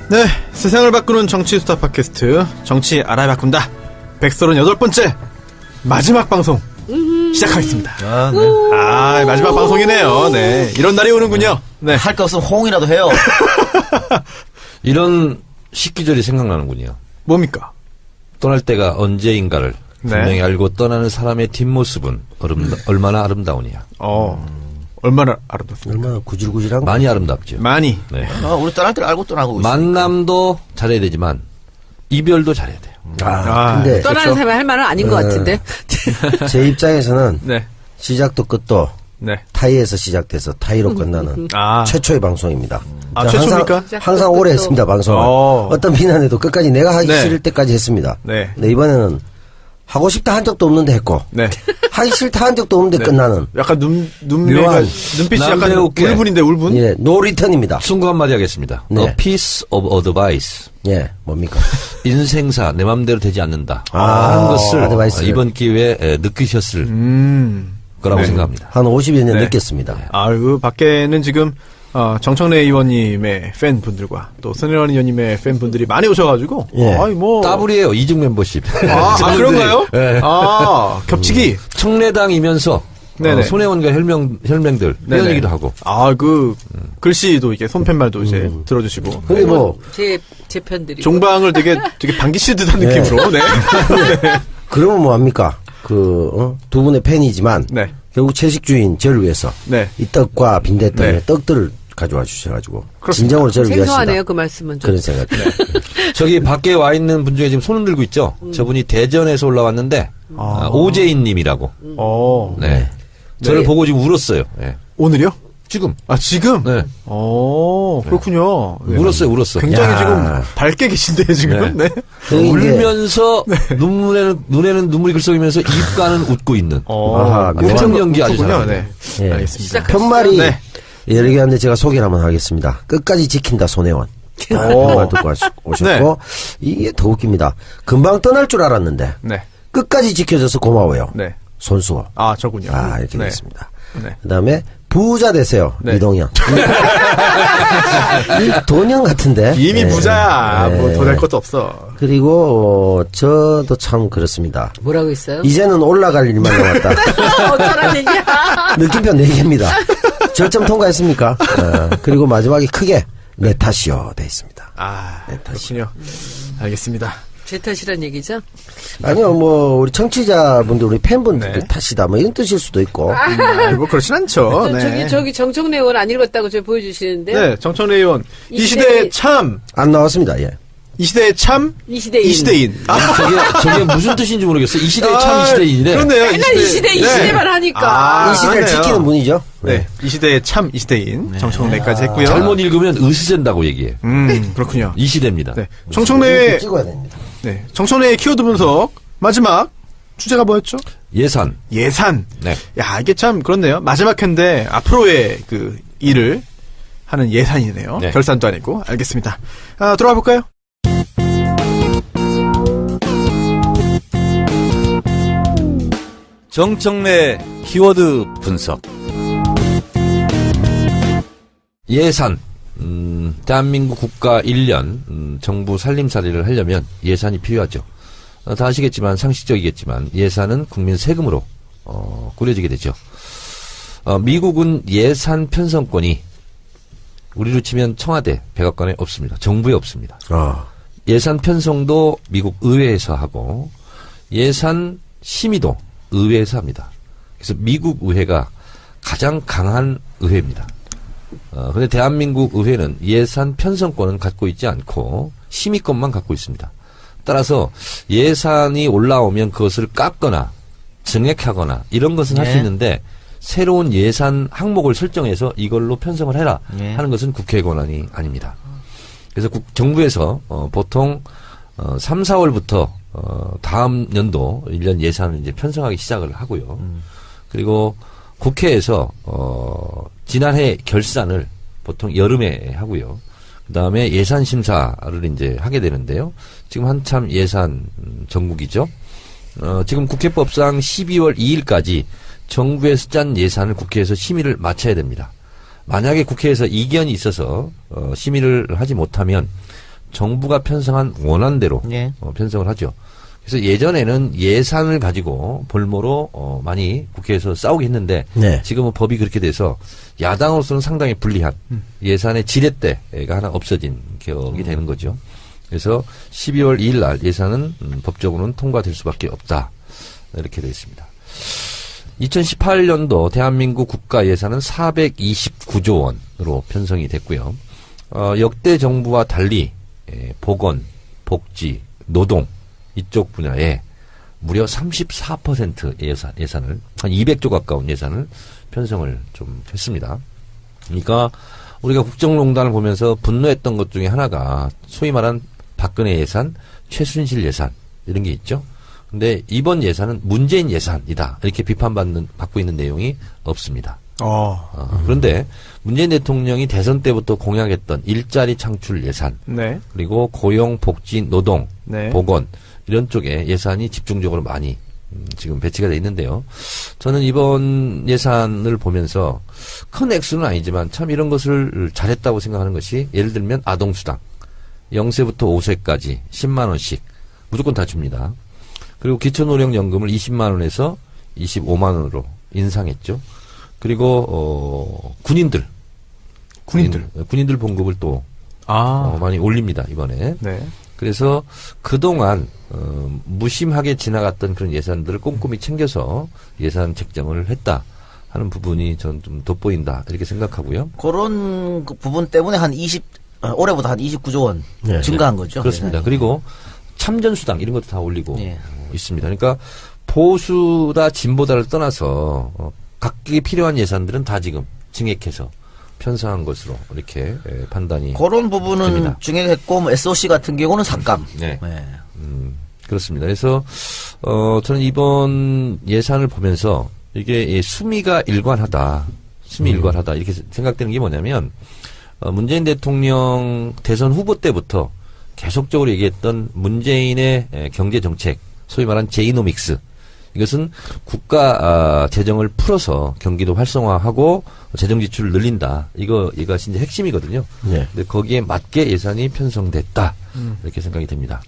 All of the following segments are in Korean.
네, 세상을 바꾸는 정치 수다 팟캐스트 정치 알아야 바꾼다 138번째 마지막 방송 시작하겠습니다. 네. 마지막 방송이네요. 네, 이런 날이 오는군요. 네, 할 거 없으면 호응이라도 해요. 이런 식기절이 생각나는군요. 뭡니까? 떠날 때가 언제인가를 분명히 네. 알고 떠나는 사람의 뒷모습은 얼마나 아름다우냐. 얼마나 아름답습니까? 얼마나 구질구질한 거. 많이 아름답죠. 많이. 네. 우리 떠날 때를 알고 떠나고 있어. 만남도 잘해야 되지만 이별도 잘해야 돼요. 근데 떠나는 사람이 할 말은 아닌 것 같은데. 제 입장에서는 네. 시작도 끝도 네. 타이에서 시작돼서 타이로 끝나는 최초의 방송입니다. 최초입니까? 항상 오래 했습니다, 방송을. 어떤 비난에도 끝까지 내가 하기 싫을 때까지 했습니다. 네. 근데 이번에는 하고 싶다 한 적도 없는데 했고, 네. 하기 싫다 한 적도 없는데 끝나는. 약간 눈빛이 약간 남배우께. 울분인데, 울분? 예, 노 리턴입니다. 충고 한마디 하겠습니다. 네. A piece of advice. 예, 뭡니까? 인생사 내 맘대로 되지 않는다. 하는 것을 아드바이스를. 이번 기회에 느끼셨을 거라고 생각합니다. 한 50여 년 네. 느꼈습니다. 그 밖에는 지금, 정청래 의원님의 팬분들과 또 손혜원 의원님의 팬분들이 많이 오셔가지고, 예. 따블이에요. 이중 멤버십. 그런가요? 네. 겹치기. 청래당이면서 네네. 손혜원과 혈맹들 네네. 회원이기도 하고. 글씨도 이게 손팻말도 이제 들어주시고. 근데 제 편들이. 종방을 되게 반기실 듯한 느낌으로, 네. 그러면 뭐합니까? 두 분의 팬이지만, 네. 결국 채식주의인 저를 위해서, 네. 이 떡과 빈대떡의 네. 떡들을 가져와 주셔가지고, 그렇습니다. 진정으로 저를 위하시다. 생소하네요, 그 말씀은. 좀. 그런 생각. 저기 밖에 와 있는 분 중에 지금 손을 들고 있죠? 저분이 대전에서 올라왔는데, 오재인 님이라고. 네. 저를 보고 지금 울었어요. 네. 오늘요? 지금. 지금? 네. 그렇군요. 네. 울었어요. 굉장히 지금 밝게 계신데요, 지금. 네. 울면서 눈에는 눈물이 글썽이면서 입가는 웃고 있는. 표정 연기 아주 잘하네요. 네. 예. 알겠습니다. 편말이 네. 여러 개 한데 제가 소개를 한번 하겠습니다. 끝까지 지킨다 손혜원. 말 듣고 오셨고 네. 이게 더 웃깁니다. 금방 떠날 줄 알았는데 네. 끝까지 지켜줘서 고마워요. 네. 손수호. 저군요. 이렇게 네. 됐습니다. 네. 그다음에 부자 되세요. 네. 이동현. 이 돈형 같은데. 이미 예. 부자야. 예. 더 될 것도 없어. 그리고 저도 참 그렇습니다. 뭐라고 했어요? 이제는 올라갈 일만 남았다. 어쩌란 얘기야? 느낌표 4개입니다. 절점 통과했습니까? 그리고 마지막에 크게 내 탓이요 돼 있습니다. 그렇군요. 알겠습니다. 제 탓이란 얘기죠? 아니요, 우리 청취자분들, 우리 팬분들 네. 탓이다, 이런 뜻일 수도 있고. 그렇진 않죠. 네. 저기 정청래 의원 안 읽었다고 저 보여주시는데요. 네, 정청래 의원. 이 시대의 참. 안 나왔습니다, 예. 이 시대의 참. 이 시대인. 이 시대인. 저게 무슨 뜻인지 모르겠어요. 이 시대의 참, 이 시대인이래. 그렇네요. 맨날 이 시대만 하니까. 이 시대를 그러네요. 지키는 분이죠. 네. 이 시대의 참, 이 시대인. 정청래까지 했고요. 잘못 읽으면 으스젠다고 얘기해. 그렇군요. 이 시대입니다. 네. 이렇게 정청래의, 찍어야 됩니다. 네. 정청래의 키워드 분석. 마지막. 주제가 뭐였죠? 예산. 예산. 네. 야, 이게 참 그렇네요. 마지막 회인데 앞으로의 그 일을 하는 예산이네요. 네. 결산도 아니고. 알겠습니다. 들어가 볼까요? 정청래 키워드 분석. 예산. 대한민국 국가 1년 정부 살림살이를 하려면 예산이 필요하죠. 다 아시겠지만 상식적이겠지만 예산은 국민 세금으로 꾸려지게 되죠. 미국은 예산 편성권이 우리로 치면 청와대, 백악관에 없습니다. 정부에 없습니다. 예산 편성도 미국 의회에서 하고 예산 심의도 의회에서 합니다. 그래서 미국 의회가 가장 강한 의회입니다. 근데 대한민국 의회는 예산 편성권은 갖고 있지 않고 심의권만 갖고 있습니다. 따라서 예산이 올라오면 그것을 깎거나 증액하거나 이런 것은 할 수 있는데 새로운 예산 항목을 설정해서 이걸로 편성을 해라 하는 것은 국회의 권한이 아닙니다. 그래서 정부에서 보통 3, 4월부터 다음 연도 1년 예산을 이제 편성하기 시작을 하고요. 그리고 국회에서 지난해 결산을 보통 여름에 하고요. 그다음에 예산 심사를 이제 하게 되는데요. 지금 한참 예산 전국이죠. 지금 국회법상 12월 2일까지 정부에서 짠 예산을 국회에서 심의를 마쳐야 됩니다. 만약에 국회에서 이견이 있어서 심의를 하지 못하면 정부가 편성한 원안대로 예. 편성을 하죠. 그래서 예전에는 예산을 가지고 볼모로 많이 국회에서 싸우게 했는데 네. 지금은 법이 그렇게 돼서 야당으로서는 상당히 불리한 예산의 지렛대가 하나 없어진 격이 되는 거죠. 그래서 12월 2일 날 예산은 법적으로는 통과될 수밖에 없다. 이렇게 되어 있습니다. 2018년도 대한민국 국가 예산은 429조 원으로 편성이 됐고요. 역대 정부와 달리 보건, 복지, 노동 이쪽 분야에 무려 34% 예산을 한 200조 가까운 예산을 편성을 좀 했습니다. 그러니까 우리가 국정농단을 보면서 분노했던 것 중에 하나가 소위 말한 박근혜 예산, 최순실 예산 이런 게 있죠. 근데 이번 예산은 문재인 예산이다 이렇게 비판받고 있는 내용이 없습니다. 그런데 문재인 대통령이 대선 때부터 공약했던 일자리 창출 예산, 네. 그리고 고용, 복지, 노동, 네. 보건 이런 쪽에 예산이 집중적으로 많이 지금 배치가 돼 있는데요. 저는 이번 예산을 보면서 큰 액수는 아니지만 참 이런 것을 잘했다고 생각하는 것이 예를 들면 아동수당 0세부터 5세까지 10만 원씩 무조건 다 줍니다. 그리고 기초노령연금을 20만 원에서 25만 원으로 인상했죠. 그리고 군인들 봉급을 또 많이 올립니다 이번에. 네. 그래서 그동안 무심하게 지나갔던 그런 예산들을 꼼꼼히 챙겨서 예산 책정을 했다 하는 부분이 전 좀 돋보인다 이렇게 생각하고요. 그런 그 부분 때문에 올해보다 한 29조 원 네. 증가한 거죠. 그렇습니다. 예산이. 그리고 참전수당 이런 것도 다 올리고 예. 있습니다. 그러니까 보수다 진보다를 떠나서 각기 필요한 예산들은 다 지금 증액해서 편성한 것으로 이렇게 판단이 그런 부분은 됩니다. 증액했고 뭐 SOC 같은 경우는 삭감. 네. 네. 그렇습니다. 그래서 저는 이번 예산을 보면서 이게 수미가 일관하다 이렇게 생각되는 게 뭐냐면 문재인 대통령 대선 후보 때부터 계속적으로 얘기했던 문재인의 경제 정책, 소위 말한 제이노믹스. 이것은 국가 재정을 풀어서 경기도 활성화하고 재정 지출을 늘린다. 이것이 이제 핵심이거든요. 네. 근데 거기에 맞게 예산이 편성됐다. 이렇게 생각이 됩니다.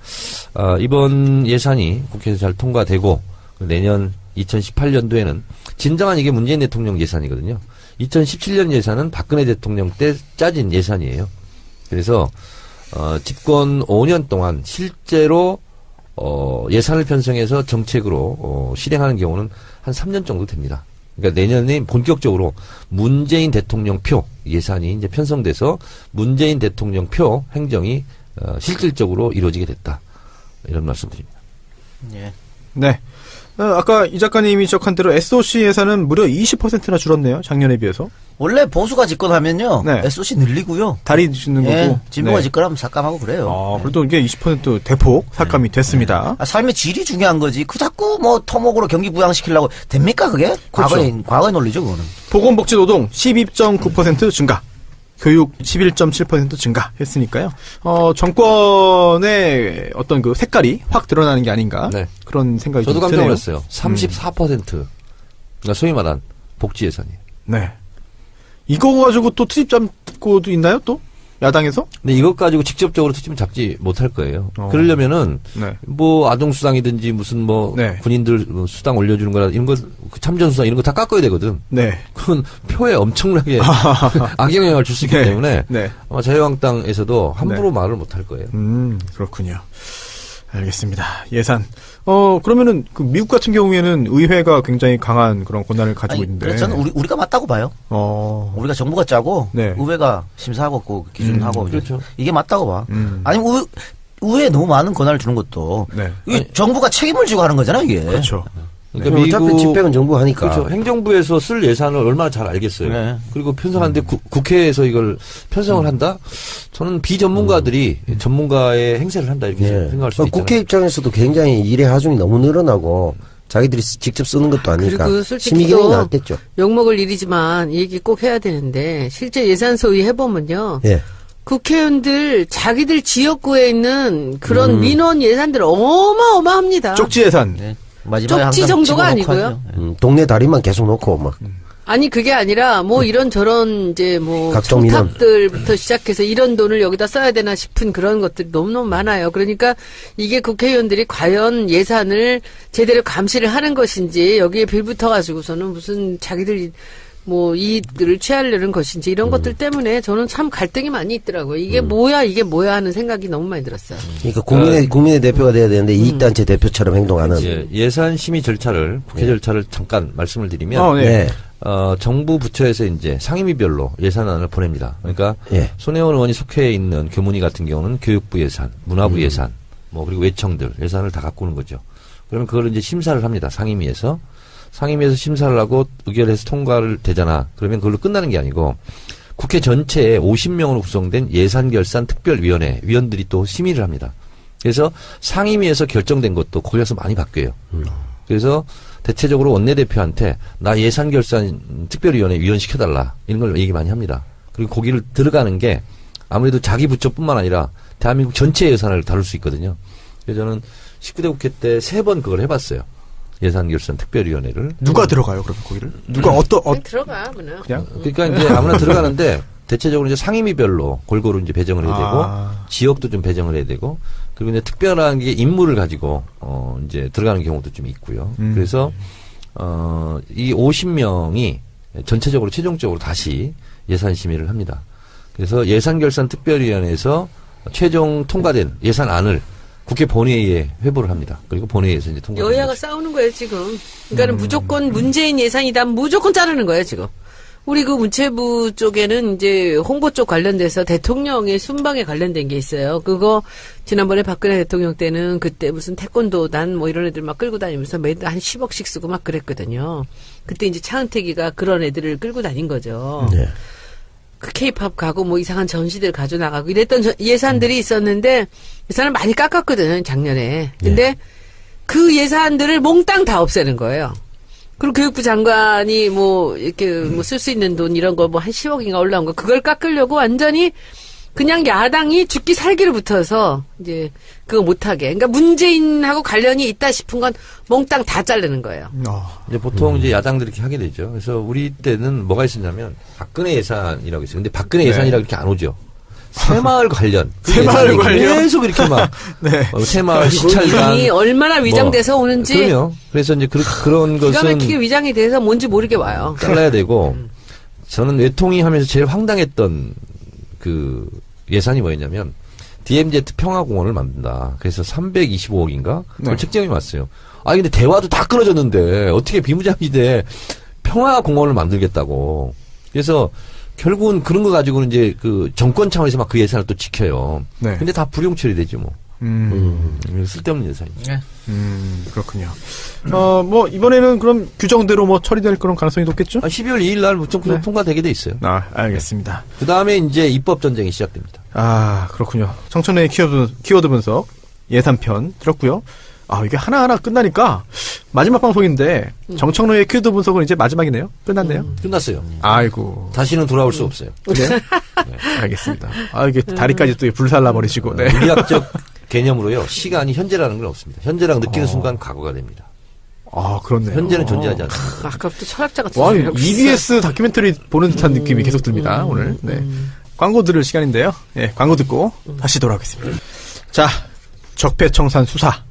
이번 예산이 국회에서 잘 통과되고 내년 2018년도에는 진정한 이게 문재인 대통령 예산이거든요. 2017년 예산은 박근혜 대통령 때 짜진 예산이에요. 그래서 집권 5년 동안 실제로 예산을 편성해서 정책으로 실행하는 경우는 한 3년 정도 됩니다. 그러니까 내년에 본격적으로 문재인 대통령 표 예산이 이제 편성돼서 문재인 대통령 표 행정이 실질적으로 이루어지게 됐다. 이런 말씀드립니다. 예. 네. 아까 이 작가님이 지적한 대로 SOC 예산은 무려 20%나 줄었네요. 작년에 비해서. 원래 보수가 집권하면요. 네. SOC 늘리고요. 다리 주는 예. 거고. 진보가 네. 집권하면 삭감하고 그래요. 그래도 이게 20% 대폭 삭감이 됐습니다. 삶의 질이 중요한 거지. 그 자꾸 뭐 토목으로 경기 부양시키려고 됩니까 그게? 그렇죠. 과거의 논리죠 그거는. 보건복지노동 12.9% 증가. 교육 11.7% 증가했으니까요. 정권의 어떤 그 색깔이 확 드러나는 게 아닌가. 네. 그런 생각이 저도 좀 깜짝 드네요. 놀랐어요. 34%. 그러니까 소위 말한 복지 예산이에요. 네. 이거 가지고 또 트집 잡고도 있나요 또? 야당에서? 근데 이것 가지고 직접적으로 투집은 잡지 못할 거예요. 그러려면은 네. 뭐 아동수당이든지 무슨 뭐 네. 군인들 수당 올려주는 거라 이런 거 참전수당 이런 거 다 깎아야 되거든. 네. 그건 표에 엄청나게 악영향을 줄 수 있기 네. 때문에 네. 아마 자유한국당에서도 함부로 말을 못할 거예요. 그렇군요. 알겠습니다. 예산. 그러면은 그 미국 같은 경우에는 의회가 굉장히 강한 그런 권한을 가지고 있는데. 그래서 저는 우리가 맞다고 봐요. 우리가 정부가 짜고 네. 의회가 심사하고 그 기준하고 그렇죠. 이게 맞다고 봐. 아니면 의회에 너무 많은 권한을 주는 것도 네. 이게 정부가 책임을 지고 하는 거잖아요 이게. 그렇죠. 그러니까 어차피 집행은 정부가 하니까. 그렇죠. 행정부에서 쓸 예산을 얼마나 잘 알겠어요. 네. 그리고 편성하는데 국회에서 이걸 편성을 한다? 저는 비전문가들이 전문가의 행세를 한다 이렇게 네. 생각할 수 있잖아요. 국회 입장에서도 굉장히 일의 하중이 너무 늘어나고 자기들이 직접 쓰는 것도 아니니까 그리고 솔직히 심의경이 또 나왔댔죠. 욕먹을 일이지만 이 얘기 꼭 해야 되는데 실제 예산 소위 해보면요. 예. 국회의원들 자기들 지역구에 있는 그런 민원 예산들 어마어마합니다. 쪽지 예산. 네. 마지막에 쪽지 항상 정도가 집어넣고 아니고요. 하죠. 예. 동네 다리만 계속 놓고 막. 아니 그게 아니라 뭐 이런 저런 이제 뭐 각종 민원. 청탁들부터 시작해서 이런 돈을 여기다 써야 되나 싶은 그런 것들이 너무너무 많아요. 그러니까 이게 국회의원들이 과연 예산을 제대로 감시를 하는 것인지 여기에 빌붙어 가지고서는 무슨 자기들이 뭐 이익들을 취하려는 것인지 이런 것들 때문에 저는 참 갈등이 많이 있더라고요. 이게 뭐야 하는 생각이 너무 많이 들었어요. 그러니까 국민의 대표가 돼야 되는데 이익단체 대표처럼 행동하는. 예산 심의 절차를 국회 절차를 잠깐 말씀을 드리면 네. 정부 부처에서 이제 상임위별로 예산안을 보냅니다. 그러니까 예. 손혜원 의원이 속해 있는 교문위 같은 경우는 교육부 예산, 문화부 예산, 뭐 그리고 외청들 예산을 다 갖고 오는 거죠. 그러면 그걸 이제 심사를 합니다. 상임위에서 심사를 하고 의결해서 통과를 되잖아. 그러면 그걸로 끝나는 게 아니고 국회 전체에 50명으로 구성된 예산결산특별위원회 위원들이 또 심의를 합니다. 그래서 상임위에서 결정된 것도 거기 가서 많이 바뀌어요. 그래서 대체적으로 원내대표한테 나 예산결산특별위원회 위원 시켜달라 이런 걸 얘기 많이 합니다. 그리고 거기를 들어가는 게 아무래도 자기 부처뿐만 아니라 대한민국 전체 예산을 다룰 수 있거든요. 그래서 저는 19대 국회 때 3번 그걸 해봤어요. 예산결산특별위원회를. 누가 들어가요, 그러면 거기를? 누가 그냥 들어가, 그냥. 그러니까 이제 아무나 들어가는데 대체적으로 이제 상임위별로 골고루 이제 배정을 해야 되고 지역도 좀 배정을 해야 되고 그리고 이제 특별한 게 인물을 가지고 이제 들어가는 경우도 좀 있고요. 그래서 이 50명이 전체적으로 최종적으로 다시 예산 심의를 합니다. 그래서 예산결산특별위원회에서 최종 통과된 예산안을 국회 본회의에 회부를 합니다. 그리고 본회의에서 이제 통과. 여야가 싸우는 거예요 지금. 그러니까는 무조건 문재인 예산이다 무조건 자르는 거예요 지금. 우리 그 문체부 쪽에는 이제 홍보 쪽 관련돼서 대통령의 순방에 관련된 게 있어요. 그거 지난번에 박근혜 대통령 때는 그때 무슨 태권도단 뭐 이런 애들 막 끌고 다니면서 매달 한 10억씩 쓰고 막 그랬거든요. 그때 이제 차은택이가 그런 애들을 끌고 다닌 거죠. 네. 그 케이팝 가고 뭐 이상한 전시들 가져나가고 이랬던 예산들이 있었는데 예산을 많이 깎았거든요 작년에. 근데 그 예산들을 몽땅 다 없애는 거예요. 그리고 교육부 장관이 뭐 이렇게 뭐 쓸 수 있는 돈 이런 거 뭐 한 10억인가 올라온 거 그걸 깎으려고 완전히 그냥 야당이 죽기 살기를 붙어서 이제 그거 못하게. 그러니까 문재인하고 관련이 있다 싶은 건 몽땅 다 자르는 거예요. 이제 보통 이제 야당들이 이렇게 하게 되죠. 그래서 우리 때는 뭐가 있었냐면 박근혜 예산이라고 있어요. 근데 박근혜 예산이라고 이렇게 안 오죠. 새마을 관련. 새마을 관련? 계속 이렇게 막. 네. 새마을 시찰단. 이 얼마나 위장돼서 오는지. 그럼요. 그래서 이제 그런 기가 것은. 막히게 위장이 돼서 뭔지 모르게 와요. 잘라야 되고. 저는 외통위 하면서 제일 황당했던 그 예산이 뭐였냐면 DMZ 평화공원을 만든다. 그래서 325억인가? 그걸 책정이 왔어요. 아니 근데 대화도 다 끊어졌는데 어떻게 비무장지대 평화공원을 만들겠다고. 그래서 결국은 그런 거 가지고는 이제 그 정권 차원에서 막 그 예산을 또 지켜요. 네. 근데 다 불용 처리되죠 뭐. 쓸데없는 예산이죠. 그렇군요. 뭐 이번에는 그럼 규정대로 뭐 처리될 그런 가능성이 높겠죠? 12월 2일 날 무조건 통과되게 돼 있어요. 알겠습니다. 그 다음에 이제 입법 전쟁이 시작됩니다. 그렇군요. 청천회의 키워드 분석 예산편 들었고요. 이게 하나하나 끝나니까 마지막 방송인데 정청로의 키워드 분석은 이제 마지막이네요. 끝났네요. 끝났어요. 아이고. 다시는 돌아올 수 없어요. 그래요? 네, 알겠습니다. 이게 다리까지 또 불살라 버리시고. 네. 물리학적 개념으로요. 시간이 현재라는 건 없습니다. 현재라고 느끼는 순간 과거가 됩니다. 그렇네요. 현재는 존재하지 않습니다. 아까부터 철학자 같은 와, 소리 하고 있어. EBS 다큐멘터리 보는 듯한 느낌이 계속 듭니다. 오늘. 네. 광고 들을 시간인데요. 네, 광고 듣고 다시 돌아오겠습니다. 자, 적폐청산 수사.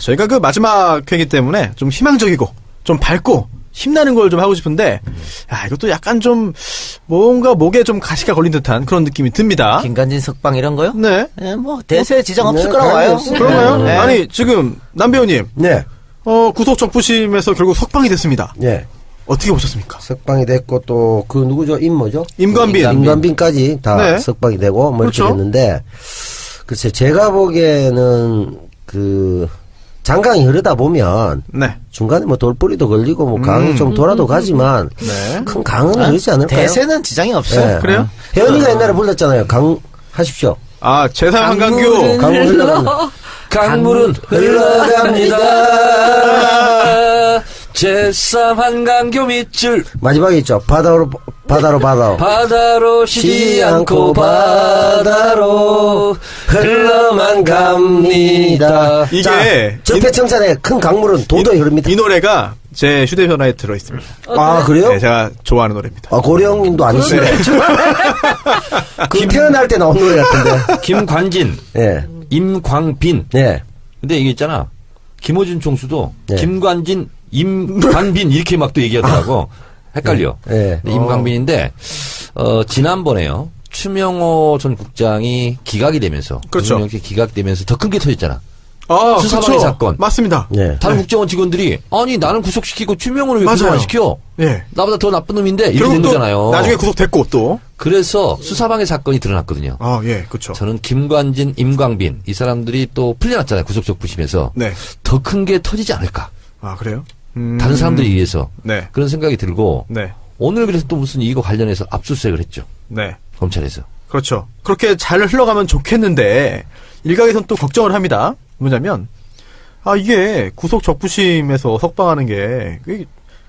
저희가 그 마지막 회기 때문에 좀 희망적이고 좀 밝고 힘나는 걸 좀 하고 싶은데 이것도 약간 좀 뭔가 목에 좀 가시가 걸린 듯한 그런 느낌이 듭니다. 김관진 석방 이런 거요? 네. 뭐 대세 지장 없을 네, 거라고 봐요. 그런가요? 네. 아니 지금 남 배우님 네. 구속 적부심에서 결국 석방이 됐습니다. 네. 어떻게 보셨습니까? 석방이 됐고 또 그 누구죠? 임모죠? 임관빈. 임관빈까지 다 네. 석방이 되고 뭐 이렇게 그렇죠. 됐는데 글쎄 제가 보기에는 그 장강이 흐르다 보면 네. 중간에 뭐 돌뿌리도 걸리고 뭐 강이 좀 돌아도 가지만 네. 큰 강은 흐르지 않을까요? 대세는 지장이 없어요. 네. 그래요? 혜연이가 옛날에 불렀잖아요. 강 하십시오. 제3 한강교. 강물 흘러갑니다. 강물은 흘러갑니다. 제3 한강교 밑줄 마지막에 있죠. 바다로. 바다로 쉬지 않고 바다로 흘러만 갑니다. 이게 적폐청산의 큰 강물은 도도히 흐릅니다. 이 노래가 제 휴대전화에 들어있습니다. 아, 그래요? 네, 제가 좋아하는 노래입니다. 아, 고령님도 아니시네. 그 태어날 때 나온 노래 같은데. 김관진, 예. 임광빈. 예. 근데 이게 있잖아. 김호준 총수도 네. 김관진, 임광빈 이렇게 막 또 얘기하더라고. 헷갈려. 네. 근데 임광빈인데 지난번에요. 추명호 전 국장이 기각이 되면서 그렇죠. 이렇게 기각되면서 더 큰 게 터졌잖아. 아, 수사방해 사건. 맞습니다. 예. 다른 국정원 직원들이 아니 나는 구속시키고 추명호를 왜 맞아요. 구속 안 시켜? 예. 나보다 더 나쁜 놈인데 이렇게 결국 된 또 거잖아요. 나중에 구속됐고 또. 그래서 수사방해 사건이 드러났거든요. 아, 예, 그렇죠. 저는 김관진, 임광빈 이 사람들이 또 풀려났잖아요. 구속적 부심에서 네. 더 큰 게 터지지 않을까. 아, 그래요? 다른 사람들에 의해서 네. 그런 생각이 들고 네. 오늘 그래서 또 무슨 이거 관련해서 압수수색을 했죠. 네. 검찰에서. 그렇죠. 그렇게 잘 흘러가면 좋겠는데 일각에선 또 걱정을 합니다. 뭐냐면 아 이게 구속 적부심에서 석방하는 게 그게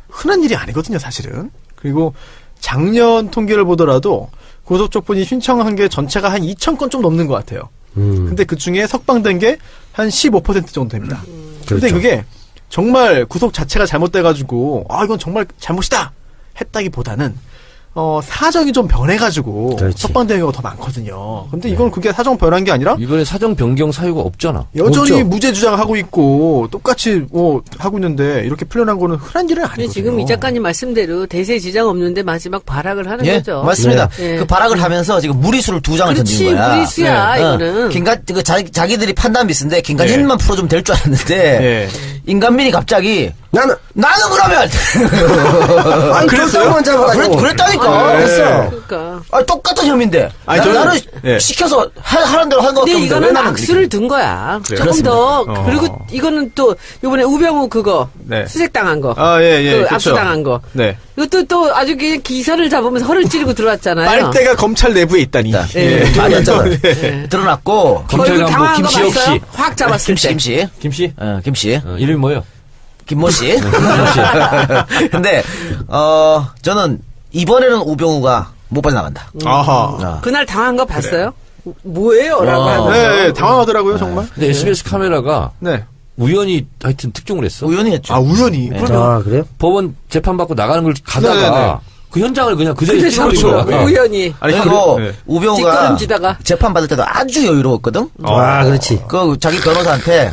흔한 일이 아니거든요, 사실은. 그리고 작년 통계를 보더라도 구속 적부심 신청한 게 전체가 한 2,000건 좀 넘는 것 같아요. 근데 그 중에 석방된 게 한 15% 정도 됩니다. 근데 그렇죠. 그게 정말 구속 자체가 잘못돼가지고 아 이건 정말 잘못이다 했다기보다는 사정이 좀 변해가지고 그렇지. 석방되는 경우가 더 많거든요. 근데 이건 그게 사정 변한 게 아니라 이번에 사정 변경 사유가 없잖아. 여전히 없죠. 무죄 주장하고 있고 똑같이 하고 있는데 이렇게 풀려난 거는 흔한 일은 근데 아니거든요. 지금 이 작가님 말씀대로 대세 지장 없는데 마지막 발악을 하는 예, 거죠. 맞습니다. 예. 그 발악을 하면서 지금 무리수를 2장을 그렇지, 던진 거야. 무리수야, 이거는. 자기들이 판단 비슷한데 김관진만 풀어주면 될 줄 알았는데 예. 임관빈이 갑자기 나는 그러면 아니 그랬어요? 그랬어만 잡아가지고 그랬다니까. 했어. 그러니까. 아, 똑같은 혐의인데. 아니, 저는- 나는 예. 시켜서 하는 대로 한 거 같은데 근데 왜 이거는 나는 악수를 둔 거야. 그래요? 조금 더 그렇습니다. 그리고 이거는 또 이번에 우병우 그거 네. 수색당한 거. 아, 예, 예. 그 그렇죠. 압수당한 거. 네. 이것도 또 아주 그냥 기사를 잡으면서 허를 찌르고 들어왔잖아요. 빨대가 검찰 내부에 있다니. 예. 많이 맞잖아. 드러났고 검찰 얼굴 간부 당황한 거 김시혁 봤어요? 씨. 확 잡았을 때. 김씨. 김씨? 김씨. 이름이 뭐예요? 김모 씨. 근데 저는 이번에는 우병우가 못 빠져나간다. 아하. 그날 당한 거 봤어요? 뭐예요? 라고 하면서. 네, 네, 당황하더라고요, 정말. 근데 SBS 카메라가 네. 우연히 하여튼 특종을 했어. 우연히 했죠. 아, 우연히. 아 그래요? 법원 재판 받고 나가는 걸 가다가 네네네. 그 현장을 그냥 그 자리에 근데 찍어버린 잡고 거야. 우연히. 아니, 그리고 네. 우병우가 뒷걸음지다가. 재판 받을 때도 아주 여유로웠거든. 아 그렇지. 그 자기 변호사한테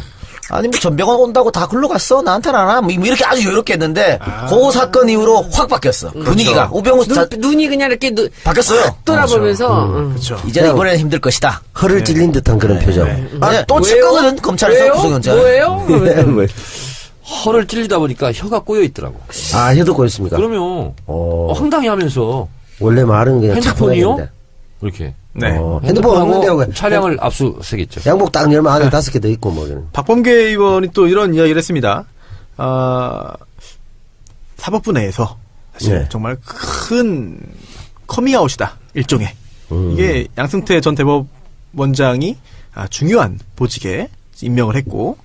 아니 뭐 전병원 온다고 다 글로 갔어 나한테는 안 와. 뭐 이렇게 아주 여유롭게 했는데 그 사건 이후로 확 바뀌었어. 분위기가 우병우 눈이 그냥 이렇게 바뀌었어요. 돌아보면서. 그렇죠. 이제는 이번에는 힘들 것이다. 허를 찔린 듯한 그런 표정. 아, 또 왜요? 찍거든 검찰에서 왜요? 구속영장. 뭐예요? 그러면서. 허를 찔리다 보니까 혀가 꼬여 있더라고. 아 혀도 꼬였습니까? 그러면 황당해 하면서 원래 말은 그냥 핸드폰이요? 차분해야 된다. 이렇게 네. 핸드폰 없는데 하고 차량을 압수수색했죠. 양복 딱 열면 안에 5개 더 있고 뭐 이런. 박범계 의원이 또 이런 이야기를 했습니다. 사법부 내에서 사실 네. 정말 큰 커밍아웃이다. 일종의. 이게 양승태 전 대법원장이 중요한 보직에 임명을 했고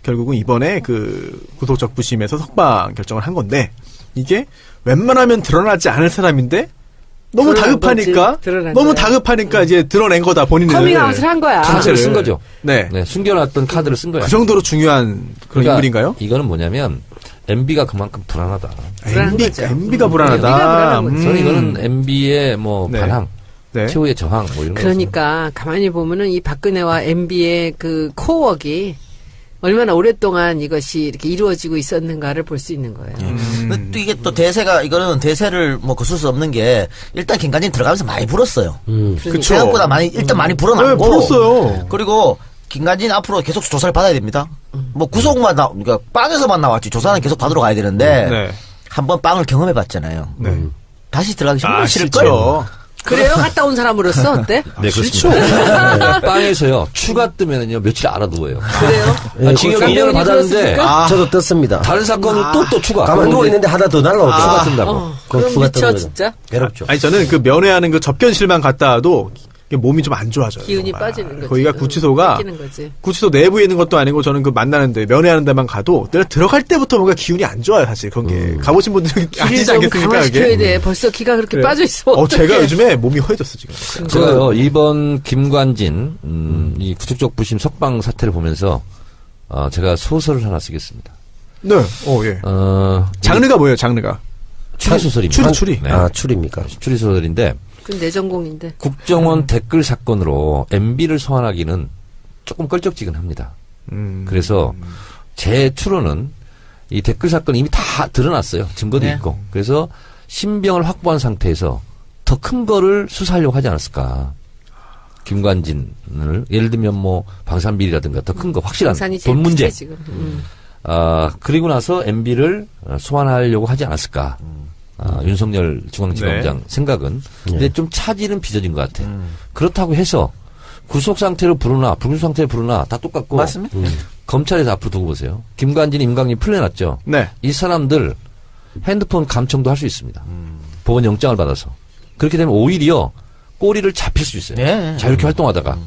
결국은 이번에 그 구속적부심에서 석방 결정을 한 건데 이게 웬만하면 드러나지 않을 사람인데 너무 드러난 다급하니까 거지. 드러난 너무 거야. 다급하니까 이제 드러낸 거다 본인을. 커밍아웃을 한 거야. 카드를 쓴 거죠. 네. 네, 숨겨놨던 카드를 쓴 거야. 그 정도로 중요한 그런 그러니까 인물인가요? 이거는 뭐냐면 MB가 그만큼 불안하다. 불안한 거죠. MB가 불안하다. MB가 불안한 거죠. 저는 이거는 MB의 뭐 네. 반항, 네. 최후의 저항 뭐 이런 거. 그러니까 가만히 보면은 이 박근혜와 MB의 그 코어웍이 얼마나 오랫동안 이것이 이렇게 이루어지고 있었는가를 볼 수 있는 거예요. 근데 또 이게 또 이거는 대세를 뭐 거슬 수 없는 게 일단 김관진 들어가면서 많이 불었어요. 그쵸. 생각보다 많이 불어났고. 네, 불었어요. 그리고 김관진 앞으로 계속 조사를 받아야 됩니다. 뭐 구속만 그러니까 빵에서만 나왔지 조사는 계속 받으러 가야 되는데 네. 한번 빵을 경험해 봤잖아요. 네. 다시 들어가기 정말 싫을 싫죠. 거예요. 그래요? 갔다 온 사람으로서 어때? 네, 그렇습니다. 네, 빵에서요, 추가 뜨면은요, 며칠 알아 누워요. 그래요? 아, 징역 그렇죠. 2년을 받았는데, 들었습니까? 저도 떴습니다. 다른 사건은 또 추가. 가만 누워 있는데 하나 더 날라오고. 추가 뜬다고. 그럼 추가 미쳐 뜨는 거죠. 진짜. 괴롭죠. 아니 저는 그 면회하는 그 접견실만 갔다 와도 이게 몸이 좀 안 좋아져요. 기운이 정말. 빠지는 거지. 거기가 구치소가 뺏기는 거지. 구치소 내부에 있는 것도 아니고 저는 그 만나는데 면회하는 데만 가도 내가 들어갈 때부터 뭔가 기운이 안 좋아요 사실 그런 게 가보신 분들이 기를 아시지 좀 않겠습니까 강화시켜야 그게? 돼. 벌써 기가 그렇게 그래. 빠져 있어. 제가 요즘에 몸이 허해졌어 지금. 제가요, 이번 김관진, 이 구속적 부심 석방 사태를 보면서, 제가 소설을 하나 쓰겠습니다. 네. 예. 장르가 뭐예요, 장르가? 추리소설입니다. 추리. 네. 아, 추리입니까? 추리소설인데 그건 내 전공인데. 국정원 댓글 사건으로 MB를 소환하기는 조금 껄쩍지근합니다. 그래서 제 추론은 이 댓글 사건 이미 다 드러났어요. 증거도 네. 있고. 그래서 신병을 확보한 상태에서 더 큰 거를 수사하려고 하지 않았을까. 김관진을 예를 들면 뭐 방산비리라든가 더 큰 거 확실한 방산이 제일 돈 문제. 크지, 지금. 그리고 나서 MB를 소환하려고 하지 않았을까. 윤석열 중앙지검장 네. 생각은. 근데 좀 차질은 빚어진 것 같아. 그렇다고 해서 구속 상태로 부르나 불구속 상태로 부르나 다 똑같고. 맞습니다. 검찰에서 앞으로 두고 보세요. 김관진, 임강림 풀려났죠. 네. 이 사람들 핸드폰 감청도 할 수 있습니다. 법원 영장을 받아서. 그렇게 되면 오히려 꼬리를 잡힐 수 있어요. 네. 자유롭게 활동하다가.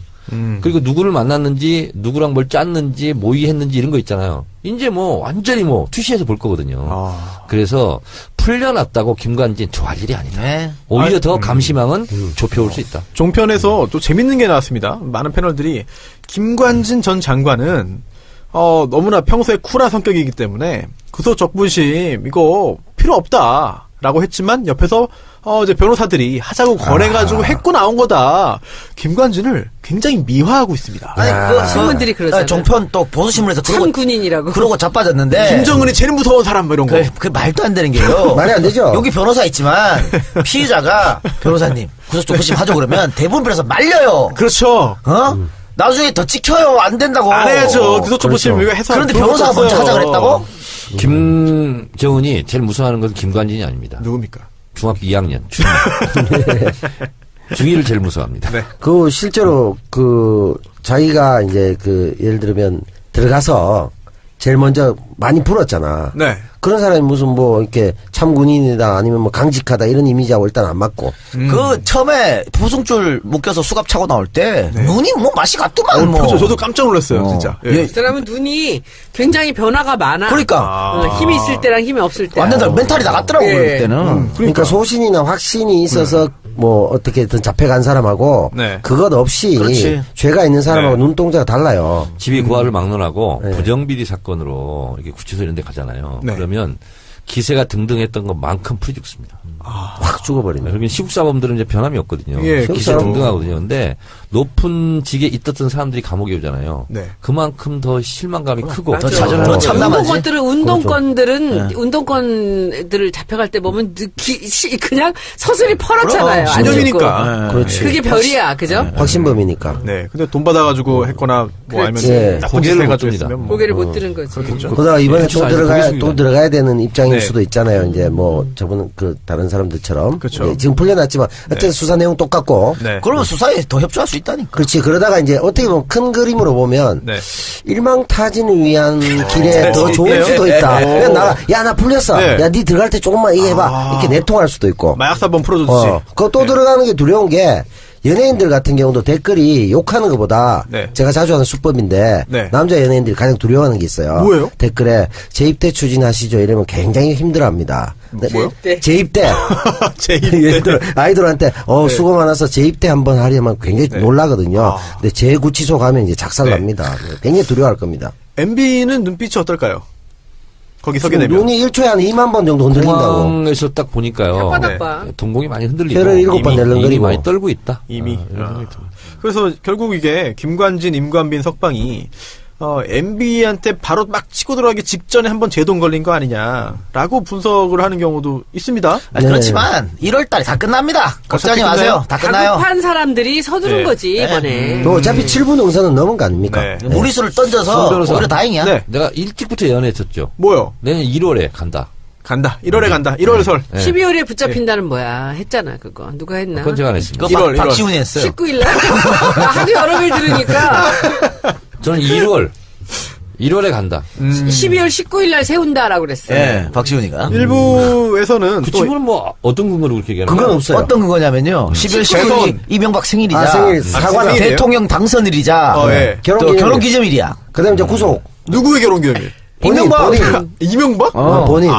그리고 누구를 만났는지, 누구랑 뭘 짰는지, 모의했는지 이런 거 있잖아요. 이제 뭐 완전히 뭐 투시해서 볼 거거든요. 그래서 풀려났다고 김관진 좋아할 일이 아니다. 네. 오히려 더 감시망은 좁혀올 수 있다. 종편에서 또 재밌는 게 나왔습니다. 많은 패널들이 김관진 전 장관은 너무나 평소에 쿨한 성격이기 때문에 구속 적부심 이거 필요 없다라고 했지만 옆에서 이제 변호사들이 하자고 권해가지고 했고 나온 거다. 김관진을 굉장히 미화하고 있습니다. 아니, 신문들이 그러잖아요. 종편 또 보수신문에서 참 군인이라고. 그러고 자빠졌는데. 김정은이 제일 무서운 사람 뭐 이런 거. 그 말도 안 되는 게요. 말이 안 되죠. 여기 변호사 있지만 피의자가 변호사님 구속 적부심 하죠 그러면 대부분 변호사 말려요. 그렇죠. 나중에 더 찍혀요. 안 된다고. 안 해야죠. 구속 적부심 이거 해서. 그런데 변호사가 먼저 하자 그랬다고? 김정은이 제일 무서워하는 것은 김관진이 아닙니다. 누굽니까? 중학교 2학년 중2를 제일 무서워합니다. 네. 그 실제로 자기가 이제 예를 들면 들어가서 제일 먼저 많이 불었잖아. 네. 그런 사람이 무슨 뭐 이렇게 참군인이다 아니면 뭐 강직하다 이런 이미지하고 일단 안 맞고. 그 처음에 부승줄 묶여서 수갑 차고 나올 때 눈이 뭐 맛이 갔더만 뭐. 그렇죠. 저도 깜짝 놀랐어요, 진짜. 예. 예. 그 사람은 눈이 굉장히 변화가 많아. 그러니까 힘이 있을 때랑 힘이 없을 때. 완전 다 멘탈이 나갔더라고 예. 그럴 때는. 그러니까 소신이나 확신이 있어서 뭐 어떻게든 잡혀간 사람하고 네. 그것 없이 그렇지. 죄가 있는 사람하고 네. 눈동자가 달라요. 집이 구하를 막론하고 네. 부정비리 사건으로 이렇게 구치소 이런 데 가잖아요. 네. 그러면 기세가 등등했던 것만큼 풀이 죽습니다. 확 죽어버린다. 그러면 시국사범들은 이제 변함이 없거든요. 예, 기세 그렇죠. 등등하거든요. 근데 높은 직에 있었던 사람들이 감옥에 오잖아요. 네. 그만큼 더 실망감이 크고 맞아. 더 좌절하는 더 거예요. 참담하지. 운동권들은 운동권들을 잡혀갈 때 보면 그냥 서슬이 펄었잖아요. 그럼, 안 죽고. 신념이니까. 그렇지. 그게 별이야, 그죠? 확신범이니까. 네. 근데 돈 받아가지고 했거나 뭐 아니면 예. 나쁜 짓 고개를 해가지고 못 듭니다. 했으면 뭐. 고개를 못 들은 거지. 그렇겠죠. 그러다가 이번에 네, 또 들어가야 되는 입장일 네. 수도 있잖아요. 이제 뭐 저분 다른 사람들처럼. 그렇죠. 예, 지금 풀려났지만 어쨌든 수사 내용 똑같고. 네. 그러면 수사에 더 협조할 수 있다니까. 그렇지. 그러다가 이제 어떻게 보면 큰 그림으로 보면 네. 일망타진을 위한 길에 더 좋을 네. 수도 있다. 네. 그냥 나 풀렸어. 네. 야, 니 들어갈 때 조금만 이거 해봐. 이렇게 내통할 수도 있고. 마약사범 풀어줬지. 그거 또 들어가는 게 두려운 게 연예인들 같은 경우도 댓글이 욕하는 것보다 네. 제가 자주 하는 수법인데 네. 남자 연예인들이 가장 두려워하는 게 있어요. 뭐예요? 댓글에 재입대 추진하시죠 이러면 굉장히 힘들어합니다. 뭐요? 재입대. 제2대. 아이돌한테 수고 많아서 재입대 한번 하려면 굉장히 놀라거든요. 근데 재구치소 가면 이제 작살납니다. 굉장히 두려워할 겁니다. MB는 눈빛이 어떨까요? 거기 서게 되면. 눈이 1초에 한 2만 번 정도 흔들린다고. 공항에서 딱 보니까요. 혓바닥 봐. 동공이 많이 흔들리고 혀를 7번 이미 낼렁거리고. 많이 떨고 있다. 이미. 이런 생각이 듭니다. 그래서 결국 이게 김관진, 임관빈 석방이 MB한테 바로 막 치고 들어가기 직전에 한번 제동 걸린 거 아니냐라고 분석을 하는 경우도 있습니다. 아니, 네. 그렇지만 1월 달에 다 끝납니다. 걱정하지 어차피 마세요. 다 끝나요. 다급한 사람들이 서두른 네. 거지, 이번에. 또 어차피 7분 응선은 넘은 거 아닙니까? 네. 무리수를 송 던져서 변호사. 오히려 다행이야. 네. 내가 일찍부터 예언했었죠. 뭐요? 내년 1월에 간다. 간다. 1월에 간다. 1월 설. 네. 12월에 붙잡힌다는 뭐야. 했잖아, 그거. 누가 했나? 그건 제가 안 했습니다. 그거 1월. 박지훈이 했어요. 19일 날? 하도 여러 개 들으니까. 저는 1월에 간다. 12월 19일 날 세운다라고 그랬어요. 예, 박지훈이가. 일부에서는 그 또 친구는 뭐 어떤 근거로 그렇게 얘기하는 그건 거예요? 없어요. 어떤 그거냐면요. 12월 19일이 대선. 이명박 생일이자. 아, 생일 사과나. 생일이에요? 대통령 당선일이자. 예. 또 결혼기념일. 결혼기념일이야. 그다음에 이제 구속. 누구의 결혼기념일? 이명박. 이명박? 본인.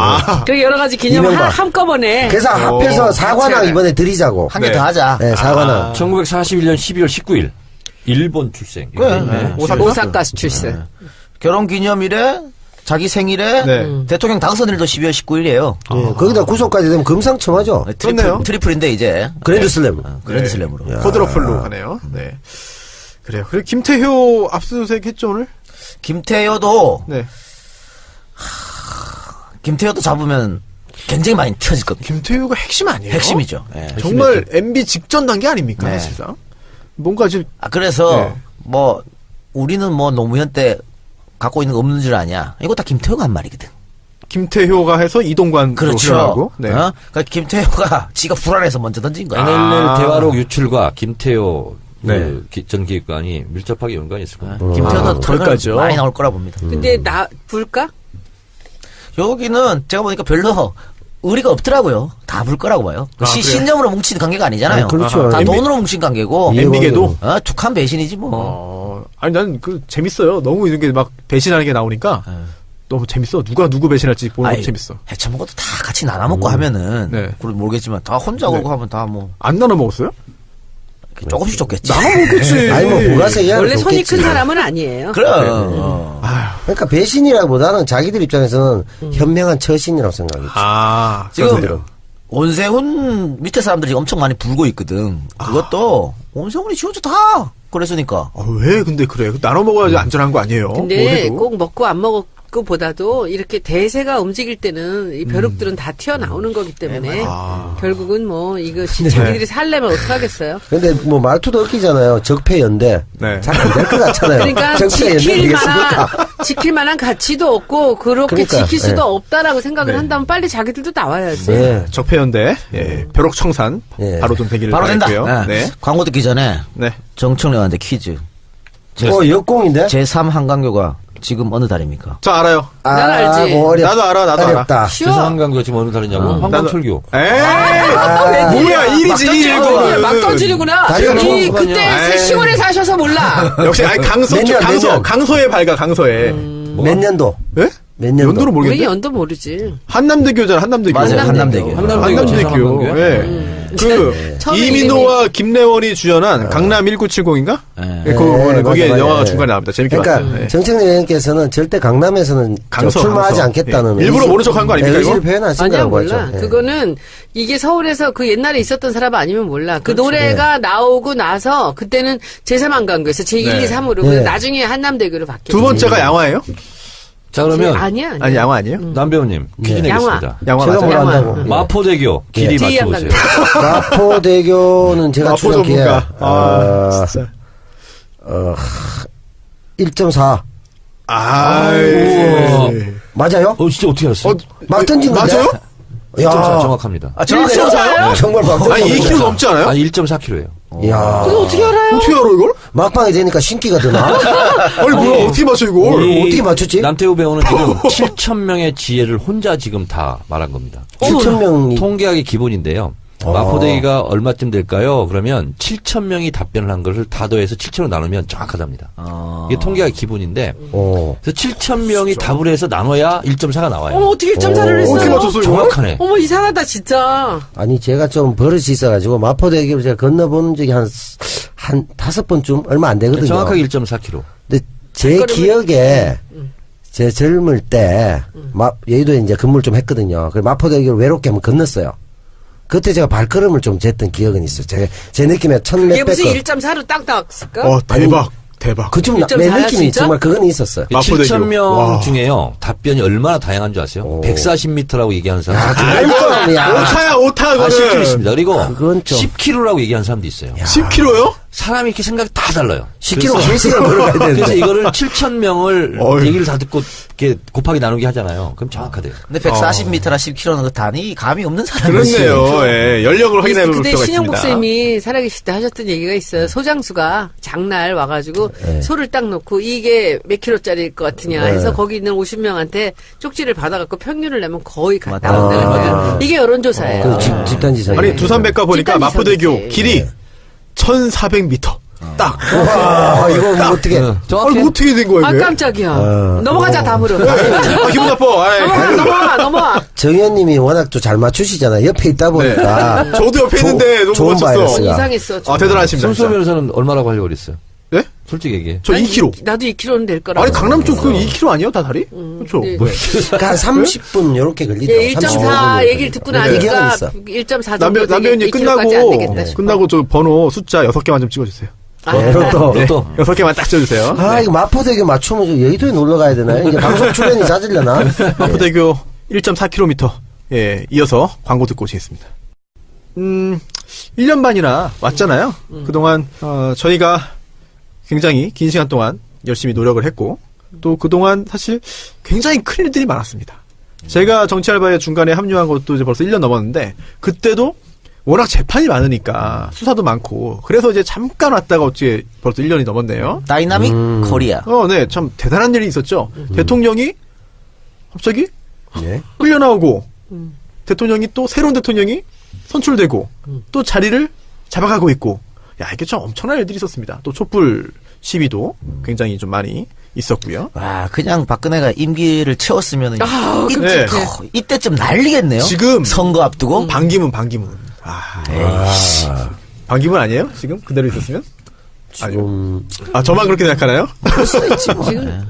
그 여러 가지 기념을 이명박. 한꺼번에. 그래서 합해서 사과나 이번에 드리자고. 한 개 네. 더 하자. 네, 사과나. 1941년 12월 19일 일본 출생. 그래. 네. 오사카? 오사카 출생. 결혼기념일에 자기 생일에 네. 대통령 당선일도 12월 19일이에요. 예, 거기다 구속까지 되면 금상첨화죠. 그렇네요. 트리플인데 이제 그랜드슬램. 그랜드슬램으로. 쿼드러플로 가네요. 네. 그래요. 그리고 김태효 압수수색 했죠, 오늘? 김태효도 네. 김태효도 잡으면 굉장히 많이 튀어질 겁니다. 김태효가 핵심 아니에요? 핵심이죠. 예. 정말 MB 직전 단계 아닙니까, 네. 사실상? 뭔가 지금 그래서 네. 뭐 우리는 뭐 노무현 때 갖고 있는 거 없는 줄 아냐. 이거 다 김태효가 한 말이거든. 김태효가 해서 이동관으로 그렇죠. 흘러나오고. 네. 그러니까 김태효가 지가 불안해서 먼저 던진 거야. NLL 대화록 유출과 김태효 네. 전 기획관이 밀접하게 연관이 있을 겁니다. 김태효도 거기까지요? 많이 나올 거라 봅니다. 근데 불까? 여기는 제가 보니까 별로 의리가 없더라고요. 다 불 거라고 봐요. 아, 그래요? 신념으로 뭉친 관계가 아니잖아요. 그렇죠. 다 MB 돈으로 뭉친 관계고. MB계도? 툭한 배신이지 뭐. 아니, 난 재밌어요. 너무 이렇게 막 배신하는 게 나오니까. 너무 재밌어. 누가 누구 배신할지 보는 것도 재밌어. 해쳐먹은 것도 다 같이 나눠먹고 하면은. 네. 그건 모르겠지만 다 혼자 오고 하면 다 뭐. 안 나눠 먹었어요? 조금씩 줬겠지. 나눠 먹겠지. 아니 뭐 보라색이야. 원래 손이 큰 사람은 아니에요. 그럼. 그러니까 배신이라기보다는 자기들 입장에서는 현명한 처신이라고 생각했지. 지금 온세훈 밑에 사람들이 엄청 많이 불고 있거든. 그것도 온세훈이 지 혼자 다 그랬으니까. 왜 근데 그래? 나눠 먹어야지 안전한 거 아니에요? 뭘 근데 해도. 꼭 먹고 안 먹고 보다도 이렇게 대세가 움직일 때는 이 벼룩들은 다 튀어나오는 거기 때문에 결국은 뭐 이것이 자기들이 살려면 어떡하겠어요. 근데 뭐 말투도 얽히잖아요. 적폐연대. 네. 잘 안 될 것 같잖아요. 그러니까 적폐연대 되겠습니까? 지킬 만한 가치도 없고 그렇게 그러니까, 지킬 수도 네. 없다라고 생각을 네. 한다면 빨리 자기들도 나와야지. 네. 적폐연대, 벼룩 청산, 예. 바로 좀 되기를 바로 된다. 바랄게요. 네. 네. 광고 듣기 전에 네. 정청래한테 퀴즈. 역공인데? 제3 한강교가 지금 어느 달입니까? 저 알아요. 난 알지. 뭐 나도 알아, 나도 알아. 어렵다. 쉬워. 한강교가 지금 어느 달이냐고? 황강철교. 에이, 뭐야, 일이지, 아, 막 던지는구나. 다리가 이 너무 그때 에이. 10월에 사셔서 몰라. 역시, 몇 년? 강서에 밝아, 강서에. 몇 년도? 예? 몇 년도? 연도를 우리 모르겠는데? 연도 모르지. 한남대교잖아, 한남대교. 맞아요, 한남대교. 한남대교. 예. 처음에 이민호와 김래원이 주연한 강남 1970인가? 네. 거기에 맞아. 영화가 중간에 나옵니다. 재밌게 그러니까 봤어요. 예. 정청래 의원께서는 절대 강남에서는 출마하지 강서. 않겠다는 예. 일부러 모른 척한 거 아닙니까, 의지를 이거? 표현하신 아니야 거라고 몰라. 하죠. 예. 그거는 이게 서울에서 그 옛날에 있었던 사람 아니면 몰라. 그 노래가 나오고 나서 그때는 제3한강교에서 제1, 네. 2, 3으로 네. 나중에 한남대교로 바뀌었지. 두 번째가 양화예요? 자, 그러면 아니야. 아니, 양화 아니에요? 남배우님 퀴즈 네. 내겠습니다. 양화 제가 맞아요. 뭘 양화. 안다고. 마포대교 길이 뒤에 맞춰보세요. 마포대교는 제가 마포 추정기에 전문가. 진짜. 1.4 맞아요? 진짜 어떻게 알았어요? 막 던진 건데? 맞아요? 1.4 정확합니다. 정확해요? 정말 막 아니, 2kg 넘지 않아요? 아니 1.4kg예요. 야 그거 어떻게 알아요? 어떻게 알아, 이걸? 막방이 되니까 신기가 드나? 아니, 뭐야, 어떻게 맞춰, 이걸? 어떻게 맞췄지? 남태우 배우는 지금 7,000명의 지혜를 혼자 지금 다 말한 겁니다. 7,000명이 통계학의 기본인데요. 마포대기가 얼마쯤 될까요? 그러면 7,000명이 답변을 한 것을 다 더해서 7,000으로 나누면 정확하답니다. 이게 통계학의 기본인데 그래서 7,000명이 답을 해서 나눠야 1.4가 나와요. 어떻게 1.4를 했어요? 어떻게 맞췄어, 이걸? 정확하네. 어머 이상하다 진짜. 아니 제가 좀 버릇이 있어가지고 마포대교를 제가 건너본 적이 한 5번쯤 얼마 안 되거든요. 정확하게 1.4km. 근데 제 기억에 제 젊을 때 여의도에 이제 근무를 좀 했거든요. 그래서 마포대교를 외롭게 한번 건넜어요. 그때 제가 발걸음을 좀 쟀던 기억은 있어요. 제 느낌에 이게 무슨 1,000몇백 1.4로 딱 나왔을까? 대박. 대박. 그좀 내 1.4 야, 느낌이 진짜? 정말 그건 있었어요. 마포대교. 7,000명 와. 중에요. 답변이 얼마나 다양한 줄 아세요? 140m라고 얘기하는 사람. 오타야, 오타, 그거는. 실제로 있습니다. 그리고 그건 좀- 10km라고 얘기하는 사람도 있어요. 10kg요? 사람이 이렇게 생각이 다 달라요. 10km 그래서- 1시간 걸어가야 그래서 되는데. 이거를 7,000명을 어휴. 얘기를 다 듣고 이렇게 곱하기 나누기 하잖아요. 그럼 정확하대요. 근데 140m나 10km는 그 단위 감이 없는 사람이 그렇네요. 예. 연령을 확인해 볼 그때 필요가 신영복 있습니다. 쌤이 살아계실 때 하셨던 얘기가 있어요. 소장수가 장날 와가지고 소를 딱 놓고 이게 몇 킬로짜리일 것 같으냐 해서 거기 있는 50명한테 쪽지를 받아갖고 평균을 내면 거의 맞다. 나온다는 거예요. 이게 여론조사예요. 그 집단지성. 아니, 두산백과 보니까 집단지성이지. 마포대교 길이 1,400m. 딱. 와, 이거 뭐 어떻게. 아니, 정확해. 뭐 어떻게 된 거야, 아 이게? 깜짝이야. 넘어가자 다음으로. 기분 나빠. 아이. 넘어와. 정 의원님이 워낙 또 잘 맞추시잖아요. 옆에 있다 보니까. 저도 옆에 있는데 너무 좋은 맞췄어. 바이러스가. 이상했어. 좀. 대단하십니다. 손수호 진짜. 변호사는 얼마라고 하려고 그랬어요? 예? 솔직히 얘기해. 저 2km. 나도 2km는 될 거라고. 아니, 강남 쪽 그 2km 아니에요? 다 다리? 그렇죠. 네. 그러니까 한 30분 요렇게 걸리죠. 예, 1.4 얘기를 듣고 나니까 있어. 1.4 정도 남배우님 끝나고 저 번호 숫자 6개만 좀 찍어주세요. 로또. 네, 6개만 딱 찍어주세요. 아, 이거 마포대교 맞추면 저 여의도에 놀러 가야 되나요? 이제 방송 출연이 잦으려나? 마포대교 1.4km. 예, 이어서 광고 듣고 오시겠습니다. 1년 반이나 왔잖아요. 그동안, 저희가 굉장히 긴 시간 동안 열심히 노력을 했고, 또 그동안 사실 굉장히 큰 일들이 많았습니다. 제가 정치알바에 중간에 합류한 것도 이제 벌써 1년 넘었는데, 그때도 워낙 재판이 많으니까, 수사도 많고, 그래서 이제 잠깐 왔다가 어찌 벌써 1년이 넘었네요. 다이나믹 코리아. 네, 참 대단한 일이 있었죠. 대통령이 갑자기 예. 끌려 나오고, 대통령이 또 새로운 대통령이 선출되고, 또 자리를 잡아가고 있고, 야, 이게 참 엄청난 일들이 있었습니다. 또 촛불 시위도 굉장히 좀 많이 있었고요. 와, 그냥 박근혜가 임기를 채웠으면 아, 네. 이때쯤 난리겠네요. 지금 선거 앞두고. 반기문. 반기문 아니에요? 지금 그대로 있었으면? 지금 저만 그렇게 생각하나요? 지금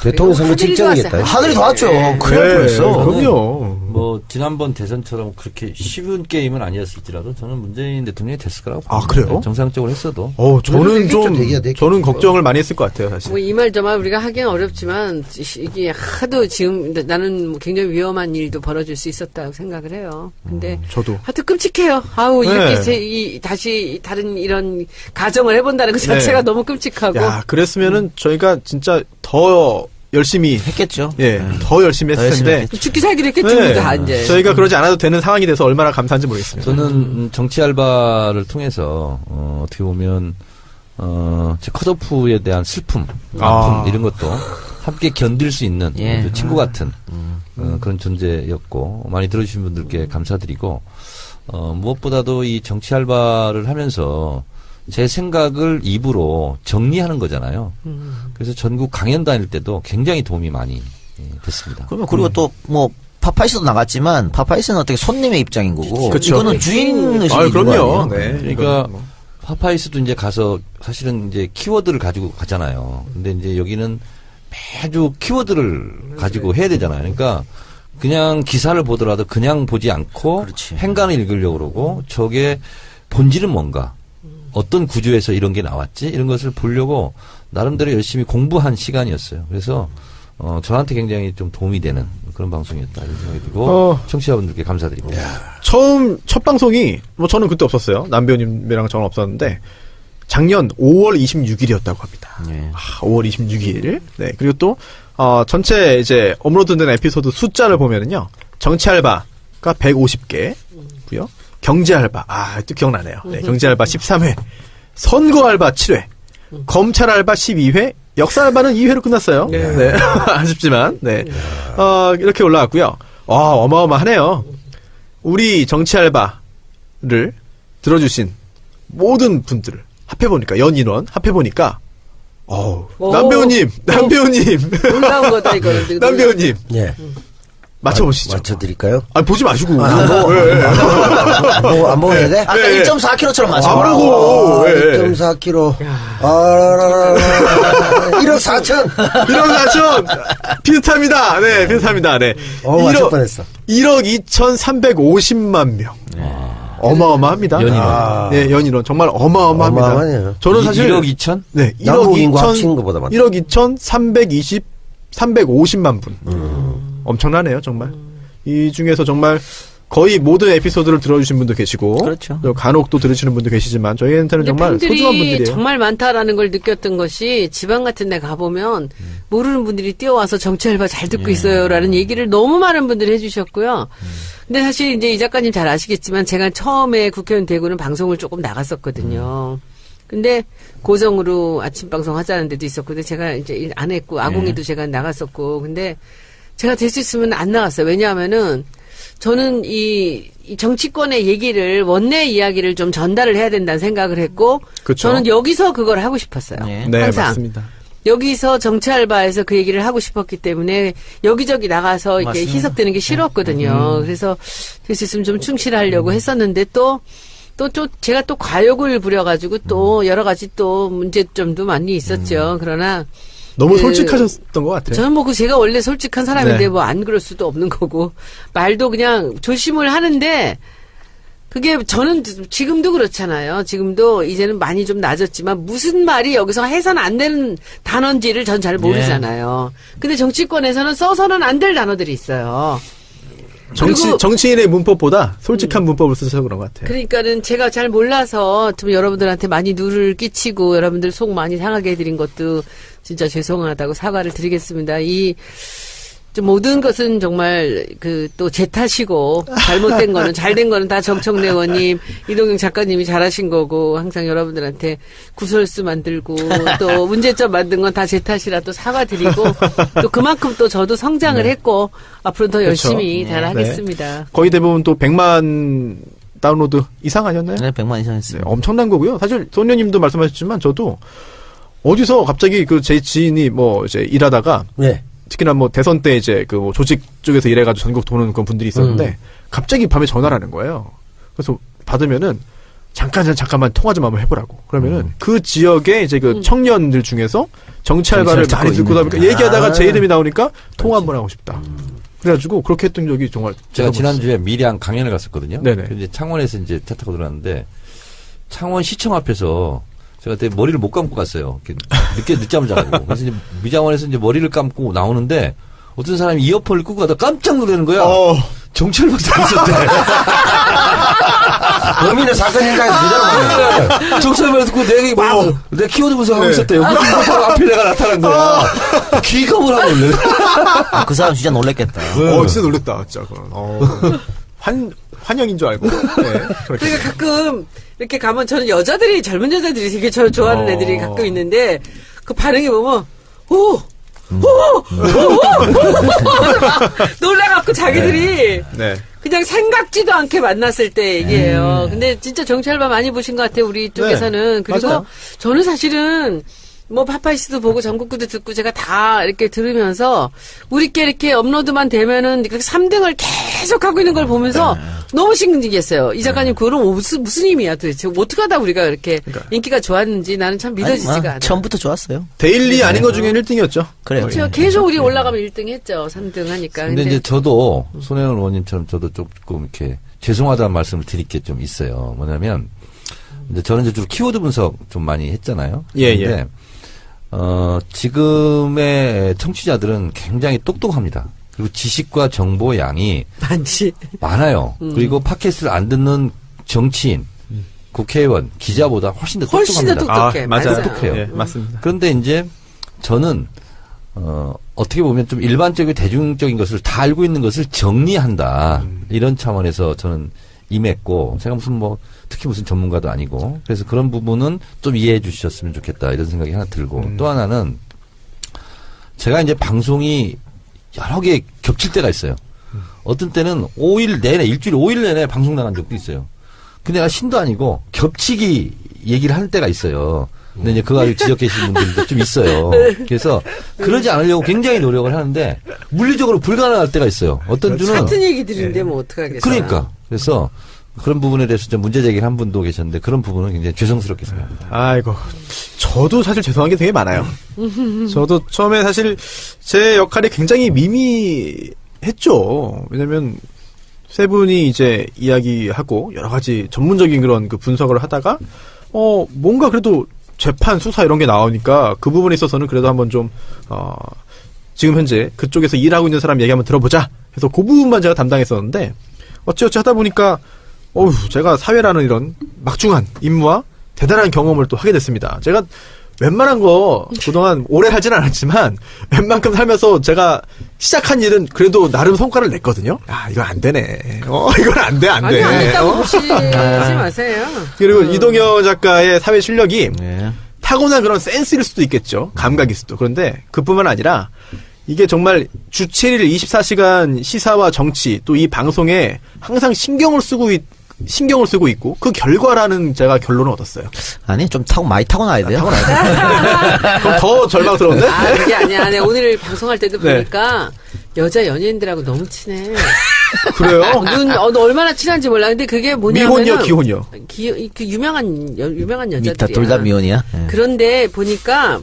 대통령 선거 큰일이 직전이겠다. 왔어요. 하늘이 도왔죠. 큰일 날 뻔했어. 그럼요. 뭐 지난번 대선처럼 그렇게 쉬운 게임은 아니었을지라도 저는 문재인 대통령이 됐을 거라고 봅니다. 그래요? 정상적으로 했어도. 저는 좀, 되기야. 저는 걱정을 많이 했을 것 같아요, 사실. 뭐 이 말 저 말 우리가 하기는 어렵지만 이게 하도 지금 나는 뭐 굉장히 위험한 일도 벌어질 수 있었다고 생각을 해요. 근데 저도. 하여튼 끔찍해요. 아우 이렇게 네. 다시 다른 이런 가정을 해본다는 것 자체가 네. 너무 끔찍하고. 야, 그랬으면은 저희가 진짜 더 열심히 했겠죠. 더 열심히 했을 열심히 텐데. 했겠죠. 죽기 살기를 했겠습니다. 이제. 저희가 그러지 않아도 되는 상황이 돼서 얼마나 감사한지 모르겠습니다. 저는 정치 알바를 통해서 어떻게 보면 제 컷오프에 대한 슬픔, 아픔 이런 것도 함께 견딜 수 있는 아주 친구 같은 그런 존재였고 많이 들어주신 분들께 감사드리고 무엇보다도 이 정치 알바를 하면서 제 생각을 입으로 정리하는 거잖아요. 그래서 전국 강연 다닐 때도 굉장히 도움이 많이 됐습니다. 그러면 그리고 또 뭐 파파이스도 나갔지만 파파이스는 어떻게 손님의 입장인 거고 그쵸. 이거는 주인 의식이 있는 그럼요. 거 아니에요? 네. 그러니까 파파이스도 이제 가서 사실은 이제 키워드를 가지고 가잖아요. 근데 이제 여기는 매주 키워드를 가지고 해야 되잖아요. 그러니까 그냥 기사를 보더라도 그냥 보지 않고 그렇지. 행간을 읽으려고 그러고 저게 본질은 뭔가 어떤 구조에서 이런 게 나왔지 이런 것을 보려고 나름대로 열심히 공부한 시간이었어요. 그래서 저한테 굉장히 좀 도움이 되는 그런 방송이었다 이런 생각이 들고 청취자분들께 감사드리고 첫 방송이 뭐 저는 그때 없었어요. 남배우님이랑 저는 없었는데 작년 5월 26일이었다고 합니다. 5월 26일. 네. 그리고 또 전체 이제 업로드된 에피소드 숫자를 보면은요. 정치 알바가 150개고요. 경제 알바. 또 기억나네요. 네, 경제 알바 13회. 선거 알바 7회. 검찰 알바 12회. 역사 알바는 2회로 끝났어요. 네. 아쉽지만. 네. 이렇게 올라왔고요. 어마어마하네요. 우리 정치 알바를 들어주신 모든 분들을 합해보니까, 연인원 합해보니까, 남배우님! 놀라운 거다, 이거는. 남배우님! 예. 맞춰보시죠. 맞춰드릴까요? 보지 마시고. 안 먹어야 돼? 아까 1.4kg처럼 마셔. 안 보고. 1.4kg. 1억 4천. 1억 4천! 비슷합니다. 네, 비슷합니다. 네. 맞출 뻔했어. 1억 2,350만 명. 어마어마합니다. 연인원. 네, 연인원. 정말 어마어마합니다. 어마어마하네요. 저는 사실. 1억 2천? 네, 남북 인구 합친 것보다 많다. 1억 2,350만 분. 엄청나네요, 정말. 이 중에서 정말 거의 모든 에피소드를 들어주신 분도 계시고. 그렇죠. 또 간혹 또 들으시는 분도 계시지만, 저희한테는 정말 소중한 분들이에요. 팬들이 정말 많다라는 걸 느꼈던 것이 지방 같은 데 가보면 모르는 분들이 뛰어와서 정치 알바 잘 듣고 있어요라는 얘기를 너무 많은 분들이 해주셨고요. 근데 사실 이제 이 작가님 잘 아시겠지만 제가 처음에 국회의원 되고는 방송을 조금 나갔었거든요. 근데 고정으로 아침 방송 하자는 데도 있었고, 근데 제가 이제 일 안 했고, 아궁이도 제가 나갔었고, 근데 제가 될 수 있으면 안 나갔어요. 왜냐하면은 저는 이 정치권의 얘기를 원내 이야기를 좀 전달을 해야 된다는 생각을 했고, 그쵸. 저는 여기서 그걸 하고 싶었어요. 네, 항상. 맞습니다. 여기서 정치 알바에서 그 얘기를 하고 싶었기 때문에 여기저기 나가서 이렇게 맞습니다. 희석되는 게 싫었거든요. 그래서 될 수 있으면 좀 충실하려고 했었는데 또 제가 또 과욕을 부려가지고 또 여러 가지 또 문제점도 많이 있었죠. 그러나 너무 솔직하셨던 것 같아요. 저는 뭐 제가 원래 솔직한 사람인데 네. 뭐 안 그럴 수도 없는 거고 말도 그냥 조심을 하는데 그게 저는 지금도 그렇잖아요. 지금도 이제는 많이 좀 낮았지만 무슨 말이 여기서 해서는 안 되는 단어인지를 전 잘 모르잖아요. 근데 정치권에서는 써서는 안 될 단어들이 있어요. 그리고 정치인의 문법보다 솔직한 문법을 쓰셔서 그런 것 같아요. 그러니까는 제가 잘 몰라서 좀 여러분들한테 많이 누를 끼치고 여러분들 속 많이 상하게 해드린 것도 진짜 죄송하다고 사과를 드리겠습니다. 좀 모든 것은 정말 또 제 탓이고 잘못된 거는 잘된 거는 다 정청래 의원님, 이동영 작가님이 잘하신 거고 항상 여러분들한테 구설수 만들고 또 문제점 만든 건 다 제 탓이라 또 사과드리고 또 그만큼 또 저도 성장을 했고 앞으로 더 열심히 그렇죠. 잘하겠습니다. 거의 대부분 또 100만 다운로드 이상 아니었나요? 네, 100만 이상 네, 했습니다. 엄청난 거고요. 사실 소녀님도 말씀하셨지만 저도 어디서 갑자기 제 지인이 뭐 이제 일하다가 네. 특히나 뭐 대선 때 이제 뭐 조직 쪽에서 일해가지고 전국 도는 그런 분들이 있었는데 갑자기 밤에 전화를 하는 거예요. 그래서 받으면은 잠깐만 통화 좀 한번 해보라고. 그러면은 그 지역에 이제 청년들 중에서 정치 알바를 많이 듣고 나니까 얘기하다가 제 이름이 나오니까 통화 한번 하고 싶다. 그래가지고 그렇게 했던 적이 정말 제가 지난주에 밀양 강연을 갔었거든요. 네네. 이제 창원에서 이제 차 타고 들어왔는데 창원 시청 앞에서 제가 그때 머리를 못 감고 갔어요. 늦잠을 자가지고. 그래서 이제 미장원에서 이제 머리를 감고 나오는데 어떤 사람이 이어폰을 끄고 가다 깜짝 놀라는 거야. 정치를 박사가 있었대. 범인은 사건 현장에서 그대로 정치를 듣고 내 키워드 분석하고 있었대요. 바로 앞에 내가 나타난 거야. 기겁을 하고 놀래. 그 사람 진짜 놀랬겠다. 진짜 놀랬다. 진짜. 환영인 줄 알고. 네, 그러니까 가끔 이렇게 가면 저는 젊은 여자들이 되게 저 좋아하는 애들이 가끔 있는데 그 반응이 보면 놀라갖고 자기들이 네. 그냥 생각지도 않게 만났을 때 얘기해요. 근데 진짜 정치 알바 많이 보신 것 같아요. 우리 쪽에서는. 네, 그리고 맞아요. 저는 사실은 뭐 파파이스도 보고 전국구도 듣고 제가 다 이렇게 들으면서 우리께 이렇게 업로드만 되면은 3등을 계속 하고 있는 걸 보면서 너무 신기했어요. 이 작가님 그거는 무슨 의미야 도대체. 어떻게 하다 우리가 이렇게 인기가 좋았는지 나는 참 믿어지지가 않아. 처음부터 좋았어요. 데일리 아닌 것 중에 1등이었죠. 그래요. 그렇죠. 계속 우리 올라가면 1등 했죠. 3등 하니까. 근데 이제 저도 손혜원 의원님처럼 저도 조금 이렇게 죄송하다는 말씀을 드릴 게 좀 있어요. 뭐냐면 이제 저는 이제 주로 키워드 분석 좀 많이 했잖아요. 예, 근데 지금의 청취자들은 굉장히 똑똑합니다. 그리고 지식과 정보 양이 많아요. 그리고 팟캐스트를 안 듣는 정치인, 국회의원, 기자보다 훨씬 더 똑똑합니다. 똑똑해. 맞아요. 똑똑해요. 예, 맞습니다. 그런데 이제 저는 어떻게 보면 좀 일반적이고 대중적인 것을 다 알고 있는 것을 정리한다. 이런 차원에서 저는 임했고, 제가 특히 무슨 전문가도 아니고, 그래서 그런 부분은 좀 이해해 주셨으면 좋겠다. 이런 생각이 하나 들고, 또 하나는 제가 이제 방송이 여러 개 겹칠 때가 있어요. 어떤 때는 5일 내내, 일주일 5일 내내 방송 나간 적도 있어요. 근데 내가 신도 아니고 겹치기 얘기를 할 때가 있어요. 근데 이제 그거 지적 계신 분들도 좀 있어요. 그래서 그러지 않으려고 굉장히 노력을 하는데 물리적으로 불가능할 때가 있어요. 어떤 주는 같은 얘기들인데 뭐 어떡하겠어요. 그러니까. 그래서 그런 부분에 대해서 좀 문제 제기를 한 분도 계셨는데 그런 부분은 굉장히 죄송스럽게 생각합니다. 아이고. 저도 사실 죄송한 게 되게 많아요. 저도 처음에 사실 제 역할이 굉장히 미미했죠. 왜냐면 세 분이 이제 이야기하고 여러 가지 전문적인 그런 분석을 하다가 뭔가 그래도 재판, 수사 이런 게 나오니까 그 부분에 있어서는 그래도 한번 좀 지금 현재 그쪽에서 일하고 있는 사람 얘기 한번 들어보자 해서 그 부분만 제가 담당했었는데 어찌어찌 하다 보니까 제가 사회라는 이런 막중한 임무와 대단한 경험을 또 하게 됐습니다. 제가 웬만한 거 그동안 오래 살지는 않았지만 웬만큼 살면서 제가 시작한 일은 그래도 나름 성과를 냈거든요. 이거 안 되네. 이건 안 돼. 아니, 안 됐다고 무시하지 마세요. 그리고 이동영 작가의 사회 실력이 네. 타고난 그런 센스일 수도 있겠죠. 감각일 수도. 그런데 그뿐만 아니라 이게 정말 주 7일 24시간 시사와 정치 또 이 방송에 항상 신경을 쓰고 있고 그 결과라는 제가 결론을 얻었어요. 아니 좀 많이 타고나야 돼요. 그럼 더 절망스러운데? 그게 아니야. 오늘 방송할 때도 보니까 여자 연예인들하고 너무 친해. 그래요? 너 얼마나 친한지 몰라. 근데 그게 뭐냐면은 미혼이요, 기혼이요? 그 유명한 여자들이야. 둘 다 미혼이야? 예. 그런데 보니까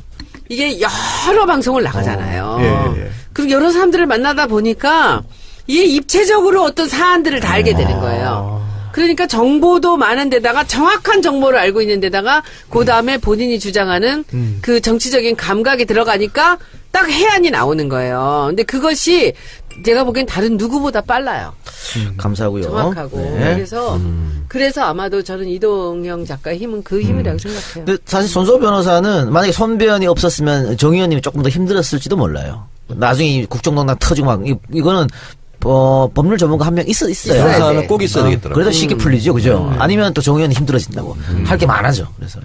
이게 여러 방송을 나가잖아요. 예. 그리고 여러 사람들을 만나다 보니까 이게 입체적으로 어떤 사안들을 다 알게 되는 거예요. 그러니까 정보도 많은 데다가 정확한 정보를 알고 있는 데다가 그 다음에 본인이 주장하는 그 정치적인 감각이 들어가니까 딱 해안이 나오는 거예요. 근데 그것이 제가 보기엔 다른 누구보다 빨라요. 감사하고요. 정확하고. 네. 그래서 아마도 저는 이동영 작가의 힘은 그 힘이라고 생각해요. 근데 사실 손수호 변호사는 만약에 손변이 없었으면 정 의원님이 조금 더 힘들었을지도 몰라요. 나중에 국정농단 터지고 막 이거는 법률 전문가 한 명 있어요. 변호사는 꼭 있어야 되겠더라고요. 그래도 쉽게 풀리죠, 그죠? 아니면 또 정 의원이 힘들어진다고 할 게 많아져. 그래서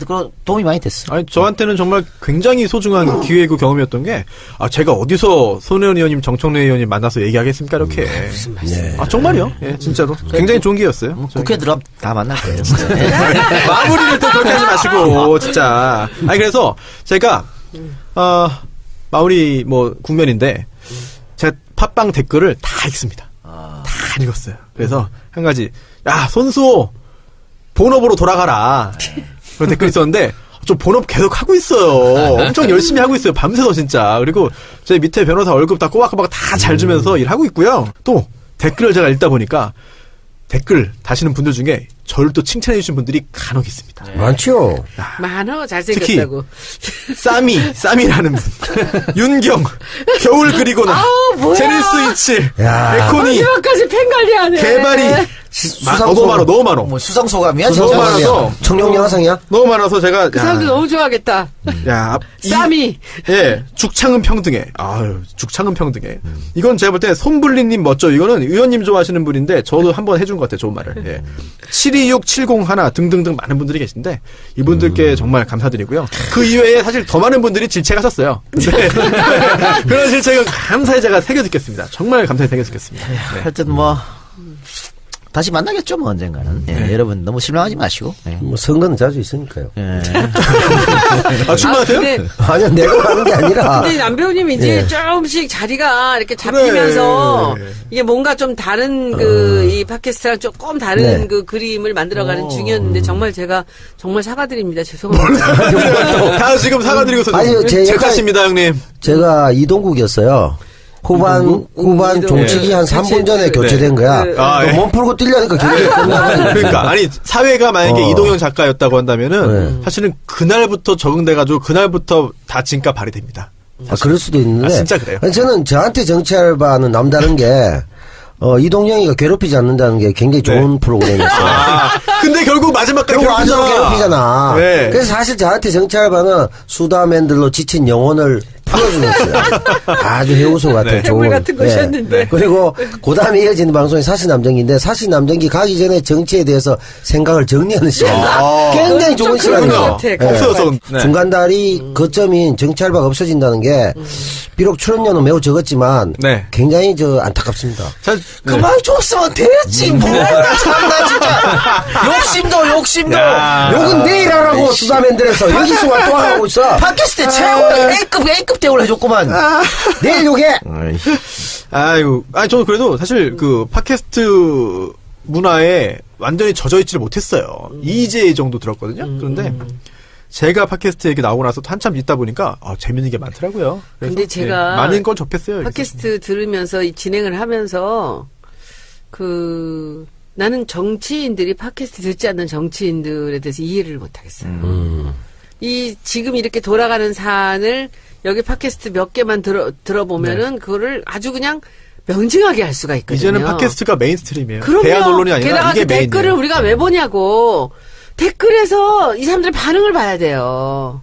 그런 도움이 많이 됐어. 아니 저한테는 정말 굉장히 소중한 기회고 경험이었던 게 제가 어디서 손혜원 의원님, 정청래 의원님 만나서 얘기하겠습니까 이렇게. 무슨 말씀? 정말요? 예, 진짜로. 굉장히 좋은 기회였어요. 국회 들어가면 다 만날 거예요. 마무리를 또 그렇게 하지 마시고 진짜. 아니 그래서 제가 마무리 국면인데 제가 팟빵 댓글을 다 읽습니다. 다 읽었어요. 그래서 한 가지 손수호 본업으로 돌아가라. 그런 댓글이 있었는데 저 본업 계속 하고 있어요. 엄청 열심히 하고 있어요. 밤새서 진짜. 그리고 제 밑에 변호사 월급 다 꼬박꼬박 다 잘 주면서 일하고 있고요. 또 댓글을 제가 읽다 보니까 댓글 다시는 분들 중에 저를 또 칭찬해 주신 분들이 간혹 있습니다. 많죠. 많어 잘생겼다고. 쌈이라는 분. 윤경, 겨울 그리고나, 뭐야. 제니스 이치, 야. 에코니, 마지막까지 팬 관리하네. 개발이. 너무 많어. 뭐 수상소감이야? 너무 진짜? 많아서. 청룡영화상이야? 너무 많아서 제가. 그 사람들 너무 좋아하겠다. 쌈이. 죽창은 평등해. 죽창은 평등해. 이건 제가 볼 때 손불리님 멋져. 이거는 의원님 좋아하시는 분인데 저도 한번 해준 것 같아요. 좋은 말을. 726, 701 등등등 많은 분들이 계신데 이분들께 정말 감사드리고요. 그 이외에 사실 더 많은 분들이 질책하셨어요. 근데 그런 질책은 감사히 제가 새겨 듣겠습니다. 정말 감사히 새겨 듣겠습니다. 하여튼 다시 만나겠죠, 언젠가는. 여러분, 너무 실망하지 마시고. 선거는 자주 있으니까요. 출마하세요? 아니요, 내가 하는 게 아니라. 근데 남배우님이 이제 조금씩 자리가 이렇게 잡히면서 이게 뭔가 좀 다른 이 팟캐스트랑 조금 다른 그 그림을 만들어가는 중이었는데 정말 제가 정말 사과드립니다. 죄송합니다. 다 지금 사과드리고서. 아니요, 제 탓입니다, 형님. 제가 이동국이었어요. 후반 종칙이 한 3분 전에 교체된 거야. 몸 풀고 뛰려니까 경기가 끝나가지고. 그러니까 아니 사회가 만약에 이동영 작가였다고 한다면은 사실은 그날부터 적응돼가지고 그날부터 다 진가 발휘됩니다. 그럴 수도 있는데. 진짜 그래요. 저는 저한테 정치 알바는 남다른 게 이동영이가 괴롭히지 않는다는 게 굉장히 좋은 프로그램이었어요. 근데 결국 마지막까지 괴롭히잖아. 그래서 사실 저한테 정치 알바는 수다맨들로 지친 영혼을 풀어주는 거예요. 아주 해우소 같은 좋은. 같은 것이었는데. 그리고 그 다음에 이어지는 방송이 사시남정기인데 사시남정기 가기 전에 정치에 대해서 생각을 정리하는 시간. 굉장히 좋은 시간이에요. 없어서. 중간다리 거점인 정치 알바가 없어진다는 게 비록 출연료는 매우 적었지만 굉장히 안타깝습니다. 그만 줬으면 됐지. 뭐야, 참나 진짜. 욕심도. 욕은 내일 하라고 수다맨들에서 여기서만 또 하고 있어. 팟캐스트 최고의 A급 대우를 해줬구만. 내일 욕해. 저는 그래도 사실 그 팟캐스트 문화에 완전히 젖어있지를 못했어요. EJ 정도 들었거든요. 그런데 제가 팟캐스트 얘기 나오고 나서 한참 있다 보니까 재밌는 게 많더라고요. 근데 제가 많은 걸 접했어요. 팟캐스트 들으면서 이 진행을 하면서 나는 정치인들이 팟캐스트 듣지 않는 정치인들에 대해서 이해를 못하겠어요. 이 지금 이렇게 돌아가는 사안을 여기 팟캐스트 몇 개만 들어보면은 그거를 아주 그냥 명징하게 할 수가 있거든요. 이제는 팟캐스트가 메인스트림이에요. 그럼요. 대한 언론이 아니라 게다가 이게 그 댓글을 메인이에요. 우리가 왜 보냐고. 댓글에서 이 사람들의 반응을 봐야 돼요.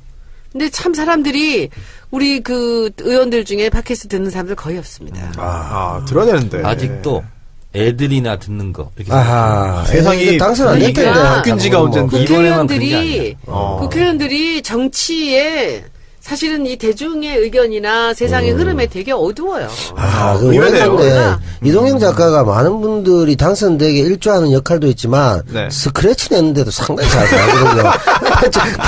근데 참 사람들이 우리 그 의원들 중에 팟캐스트 듣는 사람들 거의 없습니다. 들어야 되는데. 아직도 애들이나 듣는 거. 이렇게 세상이 당선 안 됐던데. 바뀐 지가 언젠데. 이번에만 그런 게 아니야. 국회의원들이 정치에 사실은 이 대중의 의견이나 세상의 흐름에 되게 어두워요. 그 의외네요. 원래 이동영 작가가 많은 분들이 당선되게 일조하는 역할도 있지만 네. 스크래치 내는데도 상당히 잘 가거든요.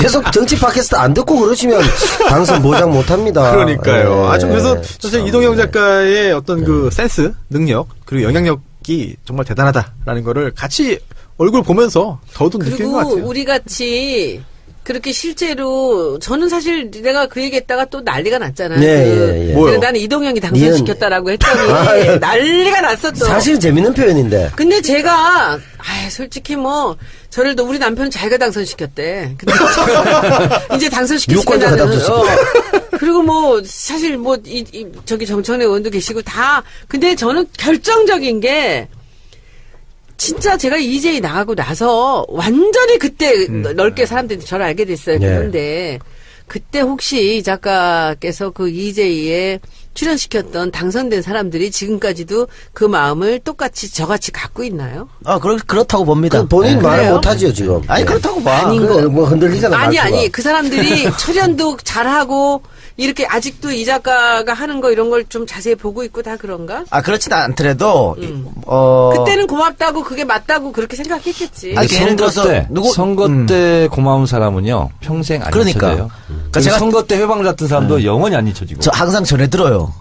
계속 정치 팟캐스트 안 듣고 그러시면 당선 보장 못합니다. 그러니까요. 아주 그래서 사실 참, 이동영 작가의 어떤 그 센스, 능력, 그리고 영향력이 정말 대단하다라는 거를 같이 얼굴 보면서 더더욱 느끼는 것 그리고 같아요. 우리 같이 그렇게 실제로 저는 사실 내가 그 얘기했다가 또 난리가 났잖아요. 예. 뭐요? 나는 이동영이 당선시켰다라고 했더니 난리가 났어 또. 사실 재밌는 표현인데. 근데 제가 솔직히 뭐 저를 또 우리 남편은 자기가 당선시켰대. 근데 이제 당선시키니까 유권자가 나는 당선시켰대. 그리고 뭐 사실 뭐 저기 정청래 의원도 계시고 다 근데 저는 결정적인 게 진짜 제가 EJ 나가고 나서 완전히 그때 넓게 사람들이 저를 알게 됐어요. 네. 그런데 그때 혹시 이 작가께서 그 EJ에 출연시켰던 당선된 사람들이 지금까지도 그 마음을 똑같이 저같이 갖고 있나요? 그렇다고 봅니다. 본인 네. 말을 그래요? 못하지요 지금. 아니, 그렇다고 봐. 아닌 그래, 뭐 흔들리잖아. 말투가. 아니 그 사람들이 철연도 잘하고 이렇게 아직도 이 작가가 하는 거 이런 걸 좀 자세히 보고 있고 다 그런가? 그렇진 않더라도, 그때는 고맙다고 그게 맞다고 그렇게 생각했겠지. 아니, 예를 들어서 선거 때 고마운 사람은요 평생 안 그러니까. 잊혀져요. 그러니까 제가- 선거 때 회방 같은 사람도 영원히 안 잊혀지고. 저 항상 전해 들어요.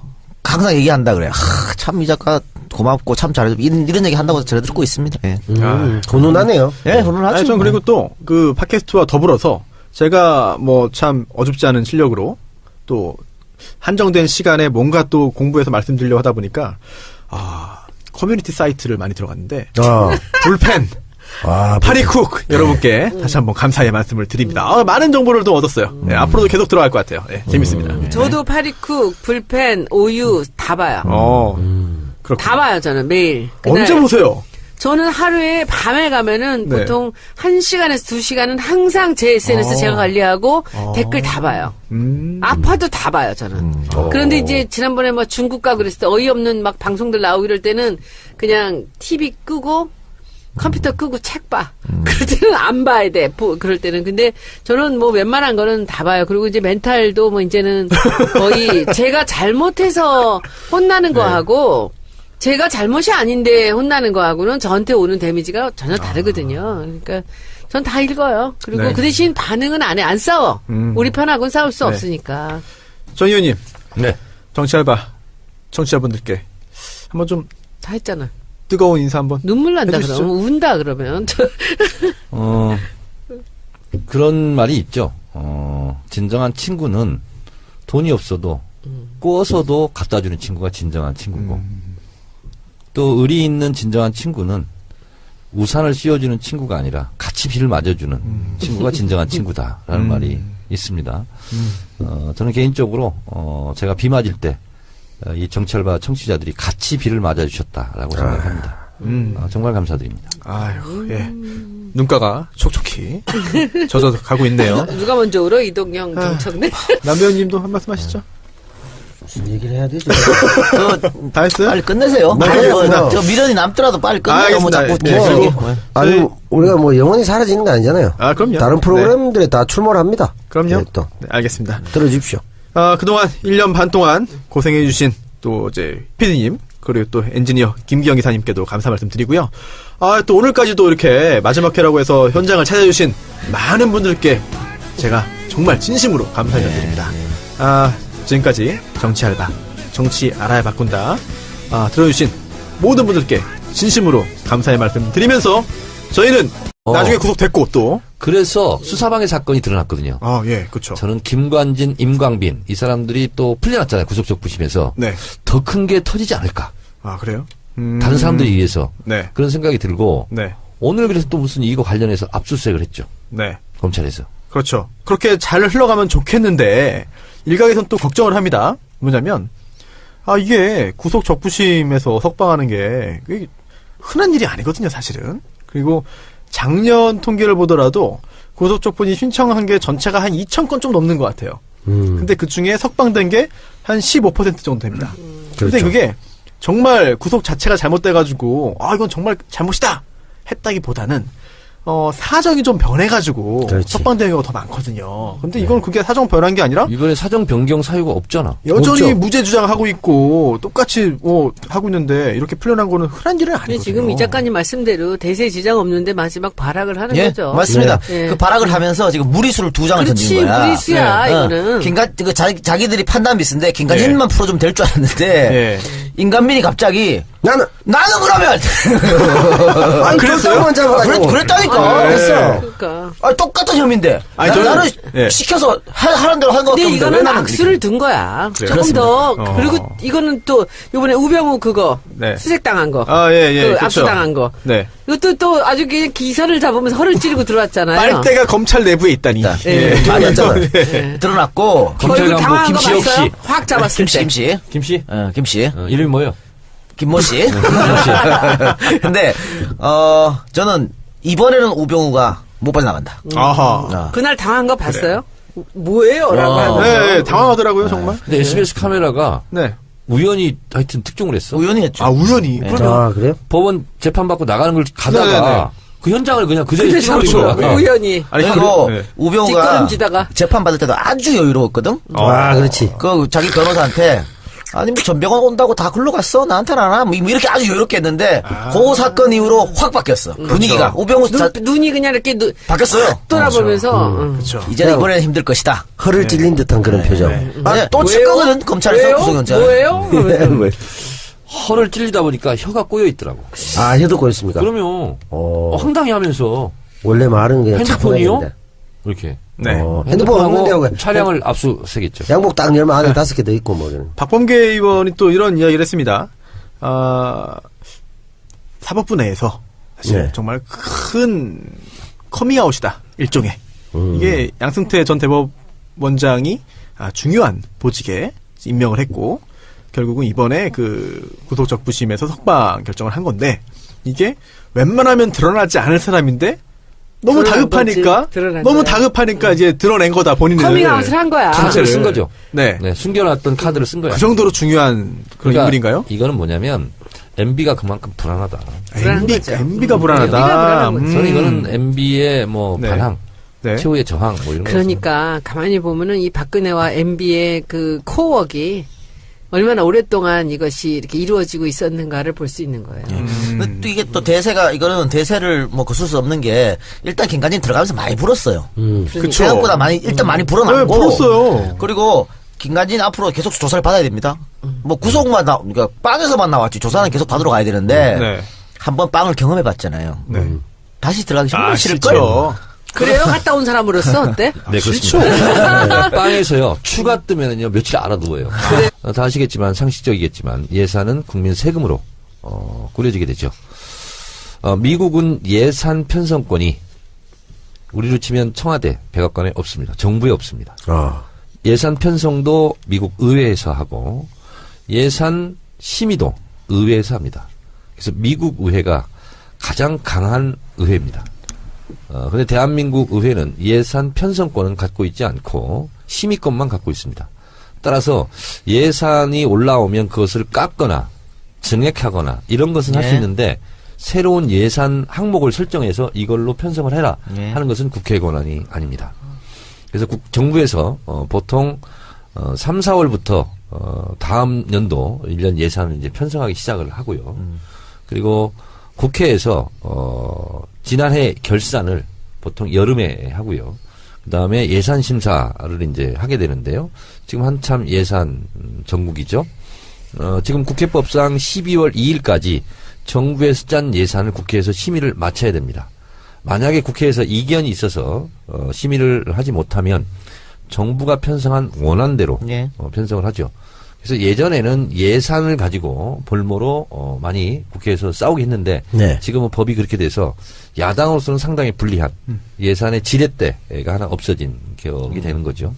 항상 얘기한다 그래요. 참 이 작가 고맙고 참 잘해줘. 이런 얘기 한다고 전해 듣고 있습니다. 예. 훈훈하네요. 예, 훈훈하죠. 아니, 전 그리고 또 그 팟캐스트와 더불어서 제가 뭐 참 어줍지 않은 실력으로 또 한정된 시간에 뭔가 또 공부해서 말씀드리려고 하다 보니까 커뮤니티 사이트를 많이 들어갔는데 불펜 파리쿡 여러분께 다시 한번 감사의 말씀을 드립니다. 많은 정보를 또 얻었어요. 네, 앞으로도 계속 들어갈 것 같아요. 네, 재밌습니다. 저도 파리쿡, 불펜, 오유 다 봐요. 그렇군요. 다 봐요 저는 매일. 그날 언제 보세요? 저는 하루에 밤에 가면은 네. 보통 1시간에서 2시간은 항상 제 SNS 제가 관리하고 댓글 다 봐요. 아파도 다 봐요, 저는. 그런데 이제 지난번에 뭐 중국 가 그랬을 때 어이없는 막 방송들 나오고 이럴 때는 그냥 TV 끄고 컴퓨터 끄고 책 봐. 그럴 때는 안 봐야 돼. 그럴 때는. 근데 저는 뭐 웬만한 거는 다 봐요. 그리고 이제 멘탈도 뭐 이제는 거의 제가 잘못해서 혼나는 거하고 제가 잘못이 아닌데 혼나는 거하고는 저한테 오는 데미지가 전혀 다르거든요. 그러니까 전 다 읽어요. 그리고 네. 그 대신 반응은 안 해. 안 싸워. 우리 편하고는 싸울 수 네. 없으니까. 정 의원님, 네. 정치알바 청취자분들께 한번 좀 다 했잖아. 뜨거운 인사 한번. 눈물 난다 해주시죠. 그러면. 운다 그러면. 그런 말이 있죠. 진정한 친구는 돈이 없어도 꾸어서도 갖다 주는 친구가 진정한 친구고 또 의리 있는 진정한 친구는 우산을 씌워주는 친구가 아니라 같이 비를 맞아주는 친구가 진정한 친구다라는 말이 있습니다. 저는 개인적으로 제가 비 맞을 때 이 정치알바 청취자들이 같이 비를 맞아주셨다라고 생각합니다. 정말 감사드립니다. 아유, 예. 눈가가 촉촉히 젖어 가고 있네요. 누가 먼저 울어? 이동영, 정청래? 남배우님도 한 말씀 하시죠. 무슨 얘기를 해야 되지? 다 했어요? 빨리 끝내세요. 네, 빨리 알겠습니다. 저 미련이 남더라도 빨리 끝내요. 뭐 알겠습니다. 자꾸 네, 뭐 그리고 이게. 아니 우리가 뭐 영원히 사라지는 거 아니잖아요. 아, 그럼요. 다른 프로그램들에 다 출몰 합니다. 그럼요. 또 네, 알겠습니다. 들어주십시오. 그동안 1년 반 동안 고생해주신 또 이제 PD님, 그리고 또 엔지니어 김기영 기사님께도 감사 말씀 드리고요. 또 오늘까지도 이렇게 마지막 회라고 해서 현장을 찾아주신 많은 분들께 제가 정말 진심으로 감사드립니다. 지금까지 정치알바, 정치 알아야 바꾼다. 들어주신 모든 분들께 진심으로 감사의 말씀 드리면서 저희는 나중에 구속됐고 또. 그래서 수사방의 사건이 드러났거든요. 예, 그쵸. 저는 김관진, 임광빈 이 사람들이 또 풀려났잖아요. 구속적 부심에서. 네. 더 큰 게 터지지 않을까. 그래요? 다른 사람들에 의해서. 네. 그런 생각이 들고 네. 오늘 그래서 또 무슨 이거 관련해서 압수수색을 했죠. 네. 검찰에서. 그렇죠. 그렇게 잘 흘러가면 좋겠는데 일각에선 또 걱정을 합니다. 뭐냐면 이게 구속 적부심에서 석방하는 게 이게 흔한 일이 아니거든요, 사실은. 그리고 작년 통계를 보더라도 구속 적부심 신청한 게 전체가 한 2,000건 좀 넘는 것 같아요. 근데 그 중에 석방된 게 한 15% 정도 됩니다. 근데 그렇죠. 그게 정말 구속 자체가 잘못돼가지고 이건 정말 잘못이다 했다기보다는 사정이 좀 변해가지고 그렇지. 석방되는 경우가 더 많거든요. 근데 이건 그게 사정 변한 게 아니라 이번에 사정 변경 사유가 없잖아. 여전히 없죠. 무죄 주장하고 있고 똑같이 하고 있는데 이렇게 풀려난 거는 흔한 일은 근데 아니거든요. 지금 이 작가님 말씀대로 대세 지장 없는데 마지막 발악을 하는 예, 거죠. 맞습니다. 네. 그 발악을 하면서 지금 무리수를 2장을 그렇지, 던진 거야. 무리수야, 네. 이거는. 자기들이 판단 비슷한데 김관진만 풀어주면 될 줄 알았는데 예. 인간민이 갑자기 나는 그러면 아니 그랬어요? 그랬어만 잡아가지고 그랬다니까. 네. 했어. 그러니까. 아, 똑같은 혐의인데. 아니, 저는- 나는 예. 시켜서 하는 대로 한 거 근데 같은데 왜 이거는 나는 악수를 둔 거야. 조금 그렇습니다. 더. 그리고 이거는 또 이번에 우병우 그거 네. 수색당한 거. 아, 예, 예. 그 그렇죠. 압수당한 거. 네. 이것도 또 아주 그냥 기사를 잡으면서 허를 찌르고 들어왔잖아요. 빨대가 검찰 내부에 있다니. 예. 아니었잖아. 드러났고 검찰 얼굴 간부 당황한 거 김시혁 봤어요? 씨. 확 잡았을 때. 김씨. 김씨? 김씨. 이름이 뭐예요? 김모 씨. 근데 저는 이번에는 우병우가 못 빠져나간다. 아하. 그날 당한 거 봤어요? 뭐예요? 라고 하면서. 네, 네, 당황하더라고요, 정말. 근데 SBS 카메라가 네. 우연히 하여튼 특종을 했어. 우연히 했죠. 아, 우연히. 아 그래요? 법원 재판받고 나가는 걸 가다가 네네네. 그 현장을 그냥 그 자리에 근데 찍어버린 잡고 거야. 우연히. 아니, 그리고 네. 우병우가 뒷걸음지다가. 재판 받을 때도 아주 여유로웠거든. 아 그렇지. 그 자기 변호사한테 아니 뭐 전병헌 온다고 다 글로 갔어 나한테는 안 와. 뭐 이렇게 아주 여유롭게 했는데 그 사건 이후로 확 바뀌었어. 분위기가 우병우 눈이 그냥 이렇게 바뀌었어요. 돌아보면서. 그렇죠. 이제는 이번에는 힘들 것이다. 허를 찔린 듯한 그런 표정. 또 칠 거거든 검찰에서 왜요? 구속영장. 뭐예요? 허를 찔리다 보니까 혀가 꼬여 있더라고. 아 혀도 꼬였습니까? 그러면 황당해 하면서 원래 말은 그냥 핸드폰이요? 차분하게 이렇게 네. 핸드폰 없는데 차량을 압수수색했죠. 양복 딱 열면 안에 5개 더 있고 뭐 이런. 박범계 의원이 또 이런 이야기를 했습니다. 사법부 내에서 사실 네. 정말 큰 커밍아웃이다. 일종의. 이게 양승태 전 대법원장이 중요한 보직에 임명을 했고 결국은 이번에 그 구속적부심에서 석방 결정을 한 건데 이게 웬만하면 드러나지 않을 사람인데 너무 드러난 다급하니까 거지. 드러난 너무 거야. 다급하니까 이제 드러낸 거다 본인은. 커밍아웃을 한 거야. 카드를 쓴 거죠. 네. 네, 숨겨놨던 카드를 쓴 거야. 그 정도로 중요한 그런 그러니까 인물인가요? 이거는 뭐냐면 MB가 그만큼 불안하다. 불안한 거죠. MB가 불안하다. MB가 불안한 거죠. 저는 이거는 MB의 뭐 네. 반항, 네. 최후의 저항 뭐 이런 거. 그러니까 가만히 보면은 이 박근혜와 MB의 그 코어웍이 얼마나 오랫동안 이것이 이렇게 이루어지고 있었는가를 볼 수 있는 거예요. 근데 또 이게 또 대세가 이거는 대세를 뭐 거슬 수 없는 게 일단 김관진 들어가면서 많이 불었어요. 그쵸. 생각보다 많이 네, 불어났고. 불었어요. 그리고 김관진 앞으로 계속 조사를 받아야 됩니다. 뭐 구속만 그러니까 빵에서만 나왔지 조사는 계속 받으러 가야 되는데 네. 한번 빵을 경험해봤잖아요. 네. 다시 들어가기 정말 싫을 싫죠. 거예요. 그래요? 갔다 온 사람으로서 어때? 네, 그렇습니다. 네, 빵에서요, 추가 뜨면은요, 며칠 알아두어요. 다 아시겠지만, 상식적이겠지만, 예산은 국민 세금으로, 꾸려지게 되죠. 미국은 예산 편성권이, 우리로 치면 청와대, 백악관에 없습니다. 정부에 없습니다. 예산 편성도 미국 의회에서 하고, 예산 심의도 의회에서 합니다. 그래서 미국 의회가 가장 강한 의회입니다. 근데 대한민국 의회는 예산 편성권은 갖고 있지 않고 심의권만 갖고 있습니다. 따라서 예산이 올라오면 그것을 깎거나 증액하거나 이런 것은 할 수 네. 있는데 새로운 예산 항목을 설정해서 이걸로 편성을 해라 네. 하는 것은 국회의 권한이 아닙니다. 그래서 정부에서 보통 3, 4월부터 다음 연도 1년 예산을 이제 편성하기 시작을 하고요. 그리고 국회에서 지난해 결산을 보통 여름에 하고요. 그다음에 예산 심사를 이제 하게 되는데요. 지금 한참 예산 전국이죠. 지금 국회법상 12월 2일까지 정부에서 짠 예산을 국회에서 심의를 마쳐야 됩니다. 만약에 국회에서 이견이 있어서 심의를 하지 못하면 정부가 편성한 원안대로 예. 편성을 하죠. 그래서 예전에는 예산을 가지고 볼모로 많이 국회에서 싸우게 했는데 네. 지금은 법이 그렇게 돼서 야당으로서는 상당히 불리한 예산의 지렛대가 하나 없어진 격이 되는 거죠.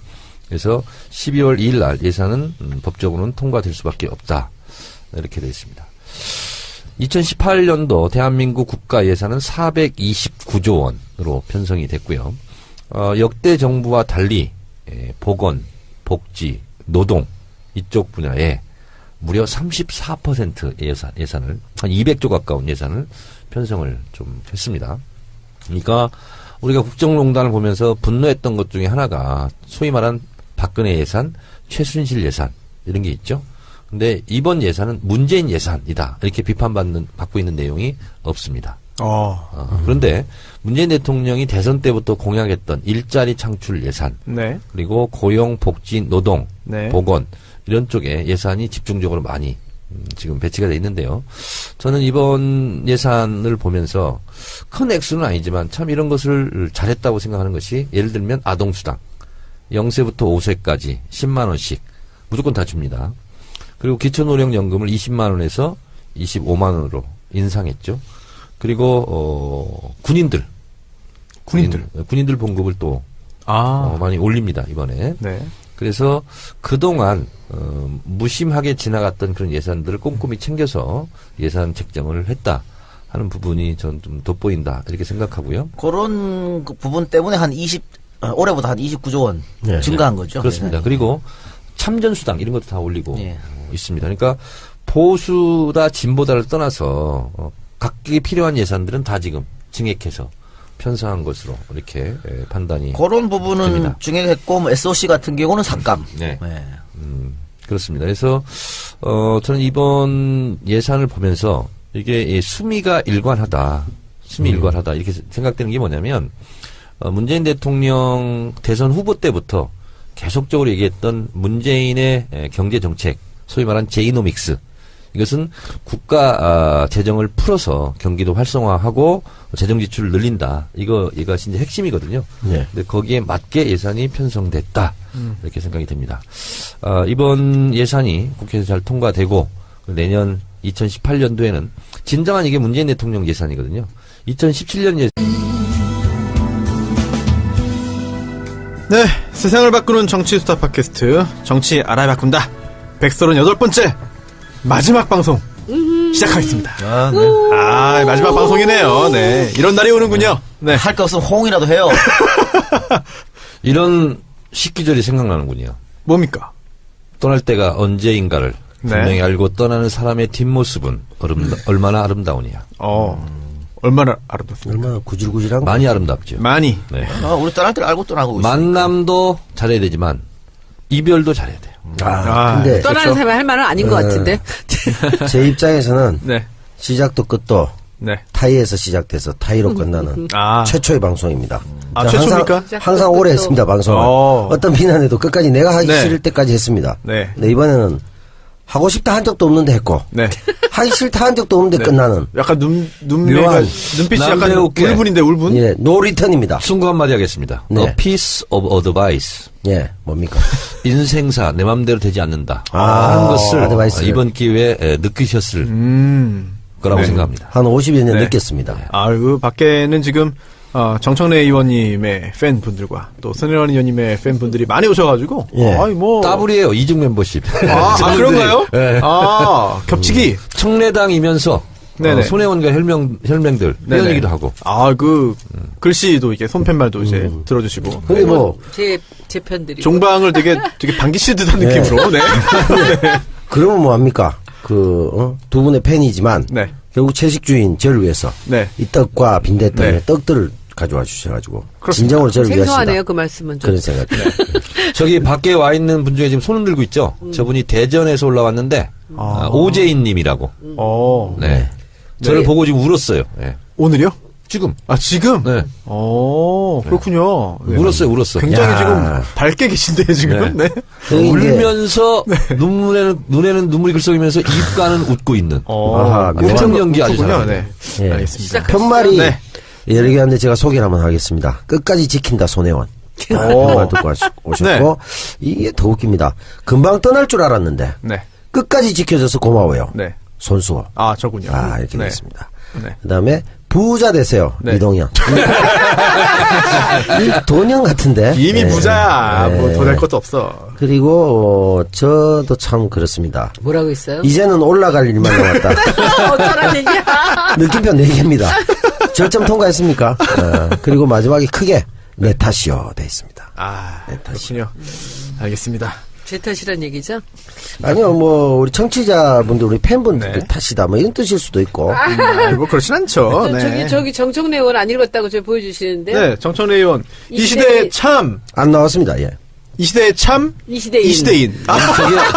그래서 12월 2일 날 예산은 법적으로는 통과될 수밖에 없다. 이렇게 되어 있습니다. 2018년도 대한민국 국가 예산은 429조 원으로 편성이 됐고요. 역대 정부와 달리 보건, 복지, 노동 이쪽 분야에 무려 34% 예산을 한 200조 가까운 예산을 편성을 좀 했습니다. 그러니까 우리가 국정농단을 보면서 분노했던 것 중에 하나가 소위 말한 박근혜 예산, 최순실 예산 이런 게 있죠. 근데 이번 예산은 문재인 예산이다. 이렇게 받고 있는 내용이 없습니다. 그런데 문재인 대통령이 대선 때부터 공약했던 일자리 창출 예산, 네. 그리고 고용, 복지, 노동, 네. 보건 이런 쪽에 예산이 집중적으로 많이 지금 배치가 돼 있는데요. 저는 이번 예산을 보면서 큰 액수는 아니지만 참 이런 것을 잘했다고 생각하는 것이 예를 들면 아동수당 0세부터 5세까지 10만 원씩 무조건 다 줍니다. 그리고 기초노령연금을 20만 원에서 25만 원으로 인상했죠. 그리고 군인들 봉급을 또 많이 올립니다 이번에. 네. 그래서 그동안 무심하게 지나갔던 그런 예산들을 꼼꼼히 챙겨서 예산 책정을 했다 하는 부분이 전 좀 돋보인다 이렇게 생각하고요. 그런 그 부분 때문에 올해보다 한 29조 원 증가한 거죠. 그렇습니다. 네. 그리고 참전수당 이런 것도 다 올리고 예. 있습니다. 그러니까 보수다 진보다를 떠나서 각기 필요한 예산들은 다 지금 증액해서 편성한 것으로 이렇게 판단이 그런 부분은 됩니다. 증액했고 뭐 SOC 같은 경우는 삭감. 네. 그렇습니다. 그래서 저는 이번 예산을 보면서 이게 수미가 일관하다 이렇게 생각되는 게 뭐냐면 문재인 대통령 대선 후보 때부터 계속적으로 얘기했던 문재인의 경제 정책, 소위 말한 제이노믹스. 이것은 국가 재정을 풀어서 경기도 활성화하고 재정 지출을 늘린다. 이것이 이제 핵심이거든요. 네. 근데 거기에 맞게 예산이 편성됐다. 이렇게 생각이 됩니다. 이번 예산이 국회에서 잘 통과되고 내년 2018년도에는 진정한 이게 문재인 대통령 예산이거든요. 2017년 예산. 네, 세상을 바꾸는 정치 수다 팟캐스트 정치 알아바꾼다 138번째 마지막 방송 시작하겠습니다. 마지막 방송이네요. 네, 이런 날이 오는군요. 네, 할 거 없으면 호응이라도 해요. 이런 식기절이 생각나는군요. 뭡니까? 떠날 때가 언제인가를 네. 분명히 알고 떠나는 사람의 뒷모습은 얼마나 아름다우냐. 얼마나 아름답습니까? 얼마나 구질구질한 많이 아름답죠. 많이. 네. 우리 떠날 때를 알고 떠나고 있어요. 만남도 잘해야 되지만 이별도 잘해야 돼요. 근데 떠나는 사람이 할 말은 아닌 것 같은데. 제 입장에서는 네. 시작도 끝도 네. 타이에서 시작돼서 타이로 끝나는 최초의 방송입니다. 최초입니까? 항상 오래 했습니다, 방송을. 어떤 비난에도 끝까지 내가 하기 네. 싫을 때까지 했습니다. 네. 근데 이번에는 하고 싶다 한 적도 없는데 했고, 네. 하기 싫다 한 적도 없는데 네. 끝나는. 약간 눈매가 묘한 눈빛이 약간 남배우께. 울분인데 울분? 예, 노 리턴입니다. 충고 한마디 하겠습니다. 네. A piece of advice. 예, 뭡니까? 인생사 내 맘대로 되지 않는다. 아, 하는 것을 아드바이스를. 이번 기회에 느끼셨을 거라고 네. 생각합니다. 한 50여 년 네. 느꼈습니다. 그 밖에는 지금 정청래 의원님의 팬분들과 또 손혜원 의원님의 팬분들이 많이 오셔가지고 예. 더블이에요. 이중 멤버십. 그런가요? 네. 겹치기. 청래당이면서 네네. 손혜원과 혈맹들 네네. 회원이기도 하고. 글씨도 이게 손팻말도 이제 들어주시고. 근데 뭐, 제 편들이. 종방을 되게 반기시듯한 느낌으로. 네. 그러면 뭐합니까? 두 분의 팬이지만, 네. 결국 채식주의인 저를 위해서, 네. 이 떡과 빈대 때문에 네. 떡들을 가져와 주셔가지고, 그렇습니다. 진정으로 저를 위하시다. 생소하네요, 그 말씀은 좀. 그런 생각. 저기 밖에 와 있는 분 중에 지금 손을 들고 있죠. 저분이 대전에서 올라왔는데 오재인 님이라고. 네. 저를 네. 보고 지금 울었어요. 네. 오늘이요? 지금. 지금? 네. 그렇군요. 네. 울었어요. 굉장히 야. 지금 밝게 계신데, 지금. 네. 울면서 눈에는 눈물이 글썽이면서 입가는 웃고 있는. 아하, 엄청 연기 아주 그렇군요. 잘하네. 네. 예. 알겠습니다. 편말이 네. 여러 개 한데 제가 소개를 한번 하겠습니다. 끝까지 지킨다 손혜원. 말 듣고 오셨고 이게 더 웃깁니다. 금방 떠날 줄 알았는데 네. 끝까지 지켜줘서 고마워요. 네. 손수호. 저군요. 이렇게 네. 됐습니다. 네. 그다음에 부자 되세요. 네. 이동현. 이 돈형 같은데. 이미 네. 부자야. 네. 더 낼 것도 없어. 그리고 저도 참 그렇습니다. 뭐라고 있어요? 이제는 올라갈 일만 남았다. 어쩌라는 얘기야. 느낌표 4개입니다. 절점 통과했습니까? 그리고 마지막에 크게 내 탓이요 돼 있습니다. 그렇군요. 알겠습니다. 제 탓이란 얘기죠? 아니요, 뭐, 우리 청취자분들, 우리 팬분들 네. 탓이다, 뭐, 이런 뜻일 수도 있고. 뭐 그렇진 않죠. 네. 저기 정청래 의원 안 읽었다고 저 보여주시는데. 네, 정청래 의원. 이 이 시대의 시대의- 참, 안 나왔습니다, 예. 이 시대의 참, 이 시대인. 이 시대인.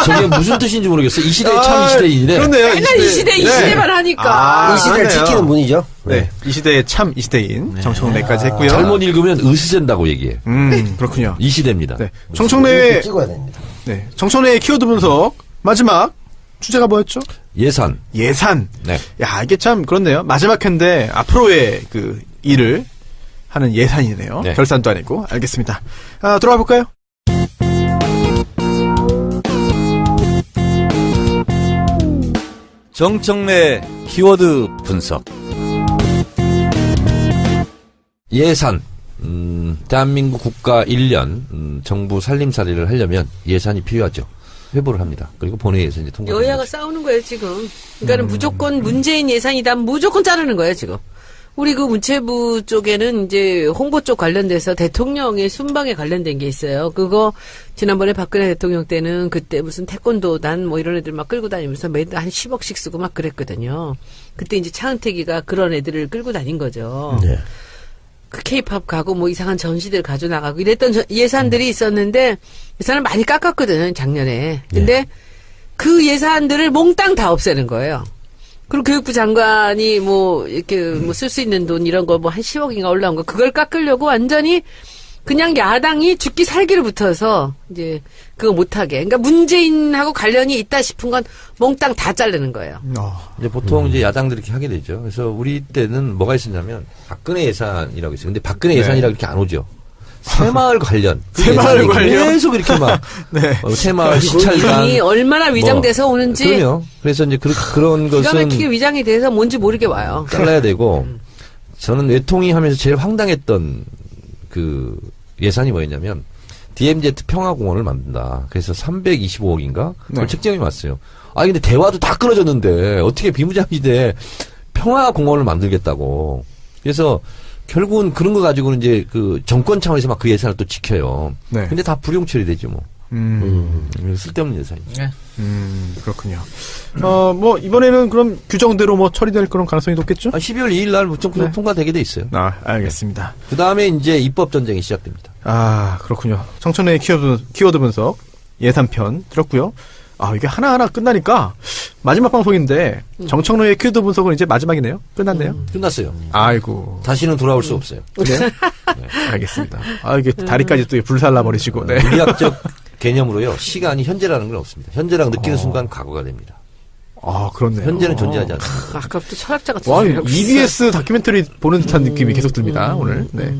저게 무슨 뜻인지 모르겠어요. 이 시대의 참 이 시대인인데. 그렇네요. 맨날 이 시대만 하니까. 아, 이 시대를 그러네요. 지키는 분이죠. 네, 이 시대의 참, 이 시대인. 정청래까지 했고요. 잘못 읽으면 으스댄다고 얘기해. 그렇군요. 이 시대입니다. 네, 이렇게 정청래의, 찍어야 됩니다. 네, 정청래의 키워드 분석. 마지막, 주제가 뭐였죠? 예산. 예산. 네. 야, 이게 참 그렇네요. 마지막 회인데 앞으로의 그 일을 하는 예산이네요. 네. 결산도 아니고. 알겠습니다. 들어가 볼까요? 정청래 키워드 분석. 예산. 대한민국 국가 1년 정부 살림살이를 하려면 예산이 필요하죠. 회부를 합니다. 그리고 본회의에서 이제 통과. 여야가 싸우는 거예요, 지금. 그러니까는 무조건 문재인 예산이다. 무조건 자르는 거예요, 지금. 우리 그 문체부 쪽에는 이제 홍보 쪽 관련돼서 대통령의 순방에 관련된 게 있어요. 그거 지난번에 박근혜 대통령 때는 그때 무슨 태권도단 뭐 이런 애들 막 끌고 다니면서 매달 한 10억씩 쓰고 막 그랬거든요. 그때 이제 차은택이가 그런 애들을 끌고 다닌 거죠. 네. 그 케이팝 가고 뭐 이상한 전시들 가져나가고 이랬던 예산들이 있었는데 예산을 많이 깎았거든, 작년에. 근데 그 예산들을 몽땅 다 없애는 거예요. 그리고 교육부 장관이 뭐 이렇게 뭐 쓸 수 있는 돈 이런 거 뭐 한 10억인가 올라온 거 그걸 깎으려고 완전히 그냥 야당이 죽기 살기를 붙어서 이제 그거 못하게. 그러니까 문재인하고 관련이 있다 싶은 건 몽땅 다 자르는 거예요. 이제 보통 이제 야당들이 이렇게 하게 되죠. 그래서 우리 때는 뭐가 있었냐면 박근혜 예산이라고 있어요. 근데 박근혜 예산이라고 이렇게 안 오죠. 새마을 관련. 그 새마을 예산이 관련? 계속 이렇게 막. 네. 새마을 시찰단. 이미 얼마나 위장돼서 오는지 그럼요. 그래서 이제 그런 기가 것은 막히게 위장이 돼서 뭔지 모르게 와요. 잘라야 되고, 저는 외통위 하면서 제일 황당했던 그 예산이 뭐였냐면, DMZ 평화공원을 만든다. 그래서 325억인가? 그걸 네. 책정이 왔어요. 아, 근데 대화도 다 끊어졌는데, 어떻게 비무장지대 평화공원을 만들겠다고. 그래서, 결국은 그런 거 가지고는 이제 그 정권 차원에서 막 그 예산을 또 지켜요. 네. 근데 다 불용 처리되죠, 뭐. 쓸데없는 예산이죠. 그렇군요. 뭐, 이번에는 그럼 규정대로 뭐 처리될 그런 가능성이 높겠죠? 12월 2일 날 무조건 네. 통과되게 돼 있어요. 알겠습니다. 그 다음에 이제 입법 전쟁이 시작됩니다. 그렇군요. 청천의 키워드 분석, 예산편 들었고요. 이게 하나하나 끝나니까 마지막 방송인데 정청래의 키워드 분석은 이제 마지막이네요. 끝났네요. 끝났어요. 아이고. 다시는 돌아올 수 없어요. 네. 알겠습니다. 이게 다리까지 또 불살라 버리시고. 네. 물리학적 개념으로요. 시간이 현재라는 건 없습니다. 현재랑 느끼는 순간 과거가 됩니다. 그렇네요. 현재는 존재하지 않습니다. 아까부터 철학자가 와, 들어요. EBS 다큐멘터리 보는 듯한 느낌이 계속 듭니다. 오늘. 네.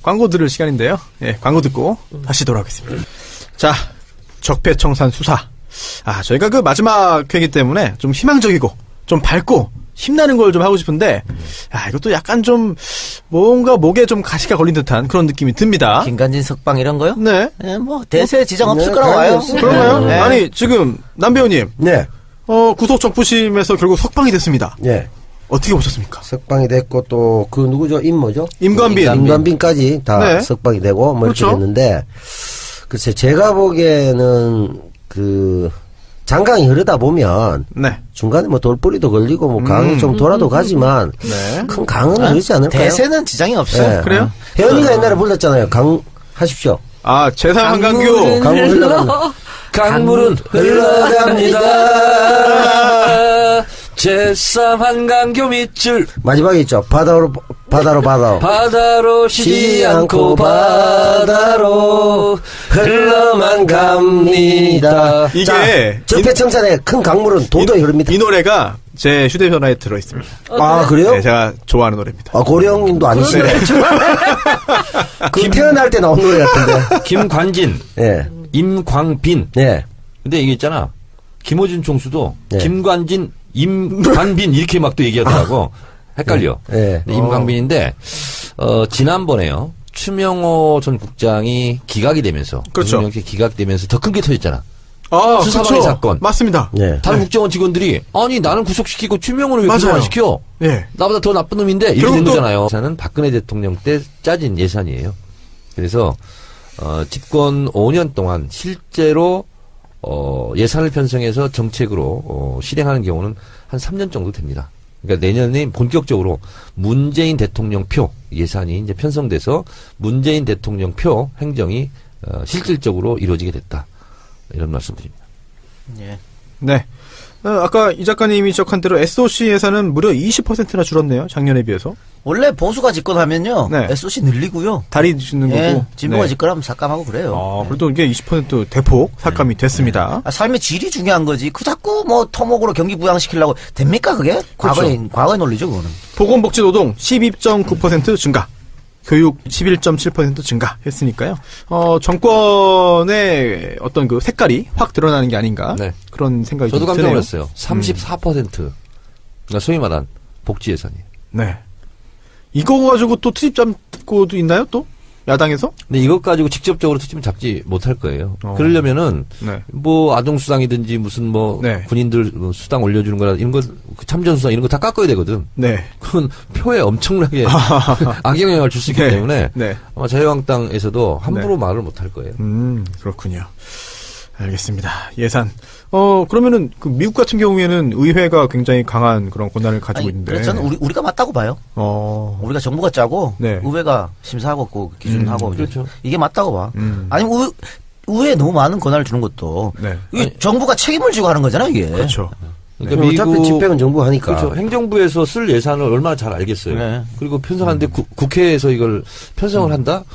광고 들을 시간인데요. 예, 광고 듣고 다시 돌아오겠습니다. 자, 적폐청산 수사. 저희가 그 마지막 회기 때문에 좀 희망적이고 좀 밝고 힘나는 걸 좀 하고 싶은데 이것도 약간 좀 뭔가 목에 좀 가시가 걸린 듯한 그런 느낌이 듭니다. 김관진 석방 이런 거요? 네. 네, 뭐 대세 지장 없을 네, 거라고 봐요. 없어요. 그런가요? 네. 아니, 지금 남 배우님 네. 구속정부심에서 결국 석방이 됐습니다. 예. 어떻게 보셨습니까? 석방이 됐고 또 그 누구죠? 임모죠? 임관빈. 임관빈까지 다 네. 석방이 되고 뭐 이렇게 그렇죠. 됐는데 글쎄 제가 보기에는 그 장강이 흐르다 보면 네. 중간에 뭐 돌뿌리도 걸리고 뭐 강 좀 돌아도 가지만 네. 큰 강은 흐르지 않을까요? 대세는 지장이 없어요. 네. 그래요? 혜연이가 옛날에 불렀잖아요. 강 하십시오. 제3 한강교. 강물 흘러간다. 강물은 흘러갑니다. 제3 한강교 밑줄 마지막에 있죠. 바다로. 바다로 쉬지 않고 바다로 흘러만 갑니다. 이게 적폐청산의 큰 강물은 도도히 흐릅니다. 이 노래가 제 휴대전화에 들어있습니다. 그래요? 네, 제가 좋아하는 노래입니다. 고령님도 아니시네. 그 태어날 때 나온 노래 같은데. 김관진, 예. 임광빈. 예. 근데 이게 있잖아. 김호준 총수도 네. 김관진, 임관빈 이렇게 막 또 얘기하더라고. 헷갈려. 예. 네, 임광빈인데 지난번에요. 추명호 전 국장이 기각이 되면서 그렇죠. 이렇게 기각되면서 더 큰 게 터졌잖아. 수사방해 그렇죠. 사건. 맞습니다. 예. 다른 국정원 직원들이 아니 나는 구속시키고 추명호는 왜 맞아요. 구속 안 시켜? 예. 나보다 더 나쁜 놈인데 이렇게 결국 된 또- 거잖아요. 예산은 박근혜 대통령 때 짜진 예산이에요. 그래서 집권 5년 동안 실제로 예산을 편성해서 정책으로 실행하는 경우는 한 3년 정도 됩니다. 그러니까 내년에 본격적으로 문재인 대통령 표 예산이 이제 편성돼서 문재인 대통령 표 행정이 실질적으로 이루어지게 됐다. 이런 말씀드립니다. 예. 네. 아까 이 작가님이 지적한 대로 SOC 예산은 무려 20%나 줄었네요. 작년에 비해서. 원래 보수가 집권하면요. 네. SOC 늘리고요. 다리 주는 예. 거고. 진보가 네. 집권하면 삭감하고 그래요. 그래도 이게 20% 대폭 삭감이 됐습니다. 삶의 질이 중요한 거지. 그 자꾸 뭐 토목으로 경기 부양시키려고 됩니까 그게? 그렇죠. 과거의 논리죠 그거는. 보건복지노동 12.9% 증가. 교육 11.7% 증가했으니까요. 정권의 어떤 그 색깔이 확 드러나는 게 아닌가. 네. 그런 생각이 저도 좀 깜짝 드네요. 놀랐어요. 34%. 그러니까 소위 말한 복지 예산이. 네. 이거 가지고 또 트집 잡고도 있나요 또? 야당에서? 근데 이것 가지고 직접적으로 투집은 잡지 못할 거예요. 어. 그러려면은 네. 뭐 아동수당이든지 무슨 뭐 네. 군인들 수당 올려주는 거라 이런 거 참전수당 이런 거 다 깎아야 되거든. 네. 그건 표에 엄청나게 악영향을 줄 수 있기 네. 때문에 네. 아마 자유한국당에서도 함부로 말을 못 할 거예요. 그렇군요. 알겠습니다. 예산. 그러면은 그 미국 같은 경우에는 의회가 굉장히 강한 그런 권한을 가지고 있는데. 그래서 저는 우리가 맞다고 봐요. 우리가 정부가 짜고 네. 의회가 심사하고 그 기준하고 이제 그렇죠. 이게 맞다고 봐. 아니면 의회에 너무 많은 권한을 주는 것도 네. 이게 정부가 책임을 지고 하는 거잖아 이게. 그렇죠. 그러니까 어차피 집행은 정부가 하니까. 그렇죠. 행정부에서 쓸 예산을 얼마나 잘 알겠어요. 네. 그리고 편성하는데 국회에서 이걸 편성을 한다?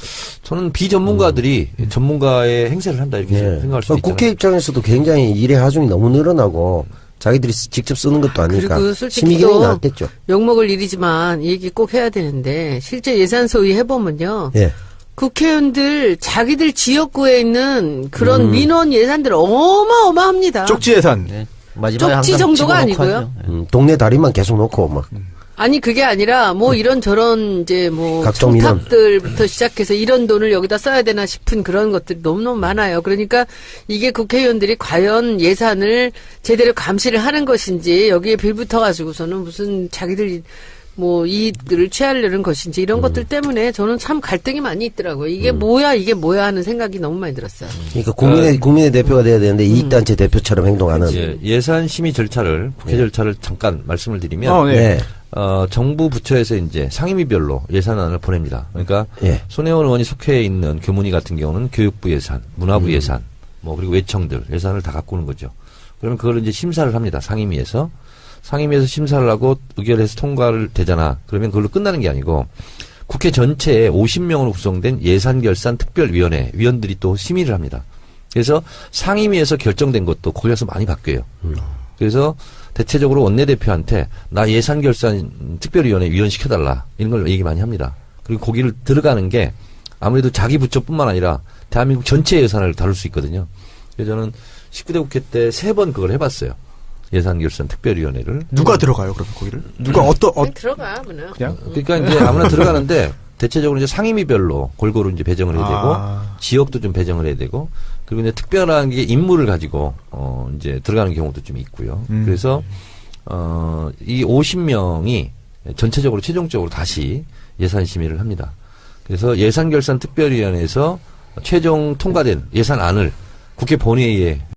저는 비전문가들이 전문가의 행세를 한다 이렇게 예. 생각할 수 있잖아요. 국회 입장에서도 굉장히 일의 하중이 너무 늘어나고 자기들이 직접 쓰는 것도 아니니까 그리고 솔직히 심의기능이 또 낫겠죠. 욕먹을 일이지만 이 얘기 꼭 해야 되는데 실제 예산 소위 해보면요. 예. 국회의원들 자기들 지역구에 있는 그런 민원 예산들 어마어마합니다. 쪽지 예산. 네. 마지막에 쪽지 항상 정도가 집어넣고 아니고요. 하죠. 동네 다리만 계속 놓고 막. 아니 그게 아니라 뭐 이런 저런 이제 뭐 각종 민원. 청탁들부터 시작해서 이런 돈을 여기다 써야 되나 싶은 그런 것들이 너무너무 많아요. 그러니까 이게 국회의원들이 과연 예산을 제대로 감시를 하는 것인지 여기에 빌붙어 가지고서는 무슨 자기들 뭐 이익들을 취하려는 것인지 이런 것들 때문에 저는 참 갈등이 많이 있더라고요. 이게 뭐야 하는 생각이 너무 많이 들었어요. 그러니까 국민의 대표가 돼야 되는데 이익단체 대표처럼 행동하는. 예산 심의 절차를 국회 절차를 잠깐 말씀을 드리면 네. 네. 정부 부처에서 이제 상임위별로 예산안을 보냅니다. 그러니까 예. 손혜원 의원이 속해 있는 교문위 같은 경우는 교육부 예산, 문화부 예산, 뭐 그리고 외청들 예산을 다 갖고 오는 거죠. 그러면 그걸 이제 심사를 합니다. 상임위에서 심사를 하고 의결해서 통과를 되잖아. 그러면 그걸로 끝나는 게 아니고 국회 전체에 50명으로 구성된 예산결산특별위원회 위원들이 또 심의를 합니다. 그래서 상임위에서 결정된 것도 거기 가서 많이 바뀌어요. 그래서 대체적으로 원내대표한테 나 예산결산특별위원회 위원 시켜달라 이런 걸 얘기 많이 합니다. 그리고 거기를 들어가는 게 아무래도 자기 부처뿐만 아니라 대한민국 전체 예산을 다룰 수 있거든요. 그래서 저는 19대 국회 때 3번 그걸 해봤어요. 예산결산특별위원회를. 누가 들어가요, 그러면 거기를? 누가 그냥 들어가 그냥. 그냥? 그러니까 이제 아무나 들어가는데 대체적으로 이제 상임위별로 골고루 이제 배정을 해야 되고 지역도 좀 배정을 해야 되고 그리고 이제 특별한 게 임무를 가지고 이제 들어가는 경우도 좀 있고요. 그래서 이 50명이 전체적으로 최종적으로 다시 예산 심의를 합니다. 그래서 예산결산특별위원회에서 최종 통과된 예산안을 국회 본회의에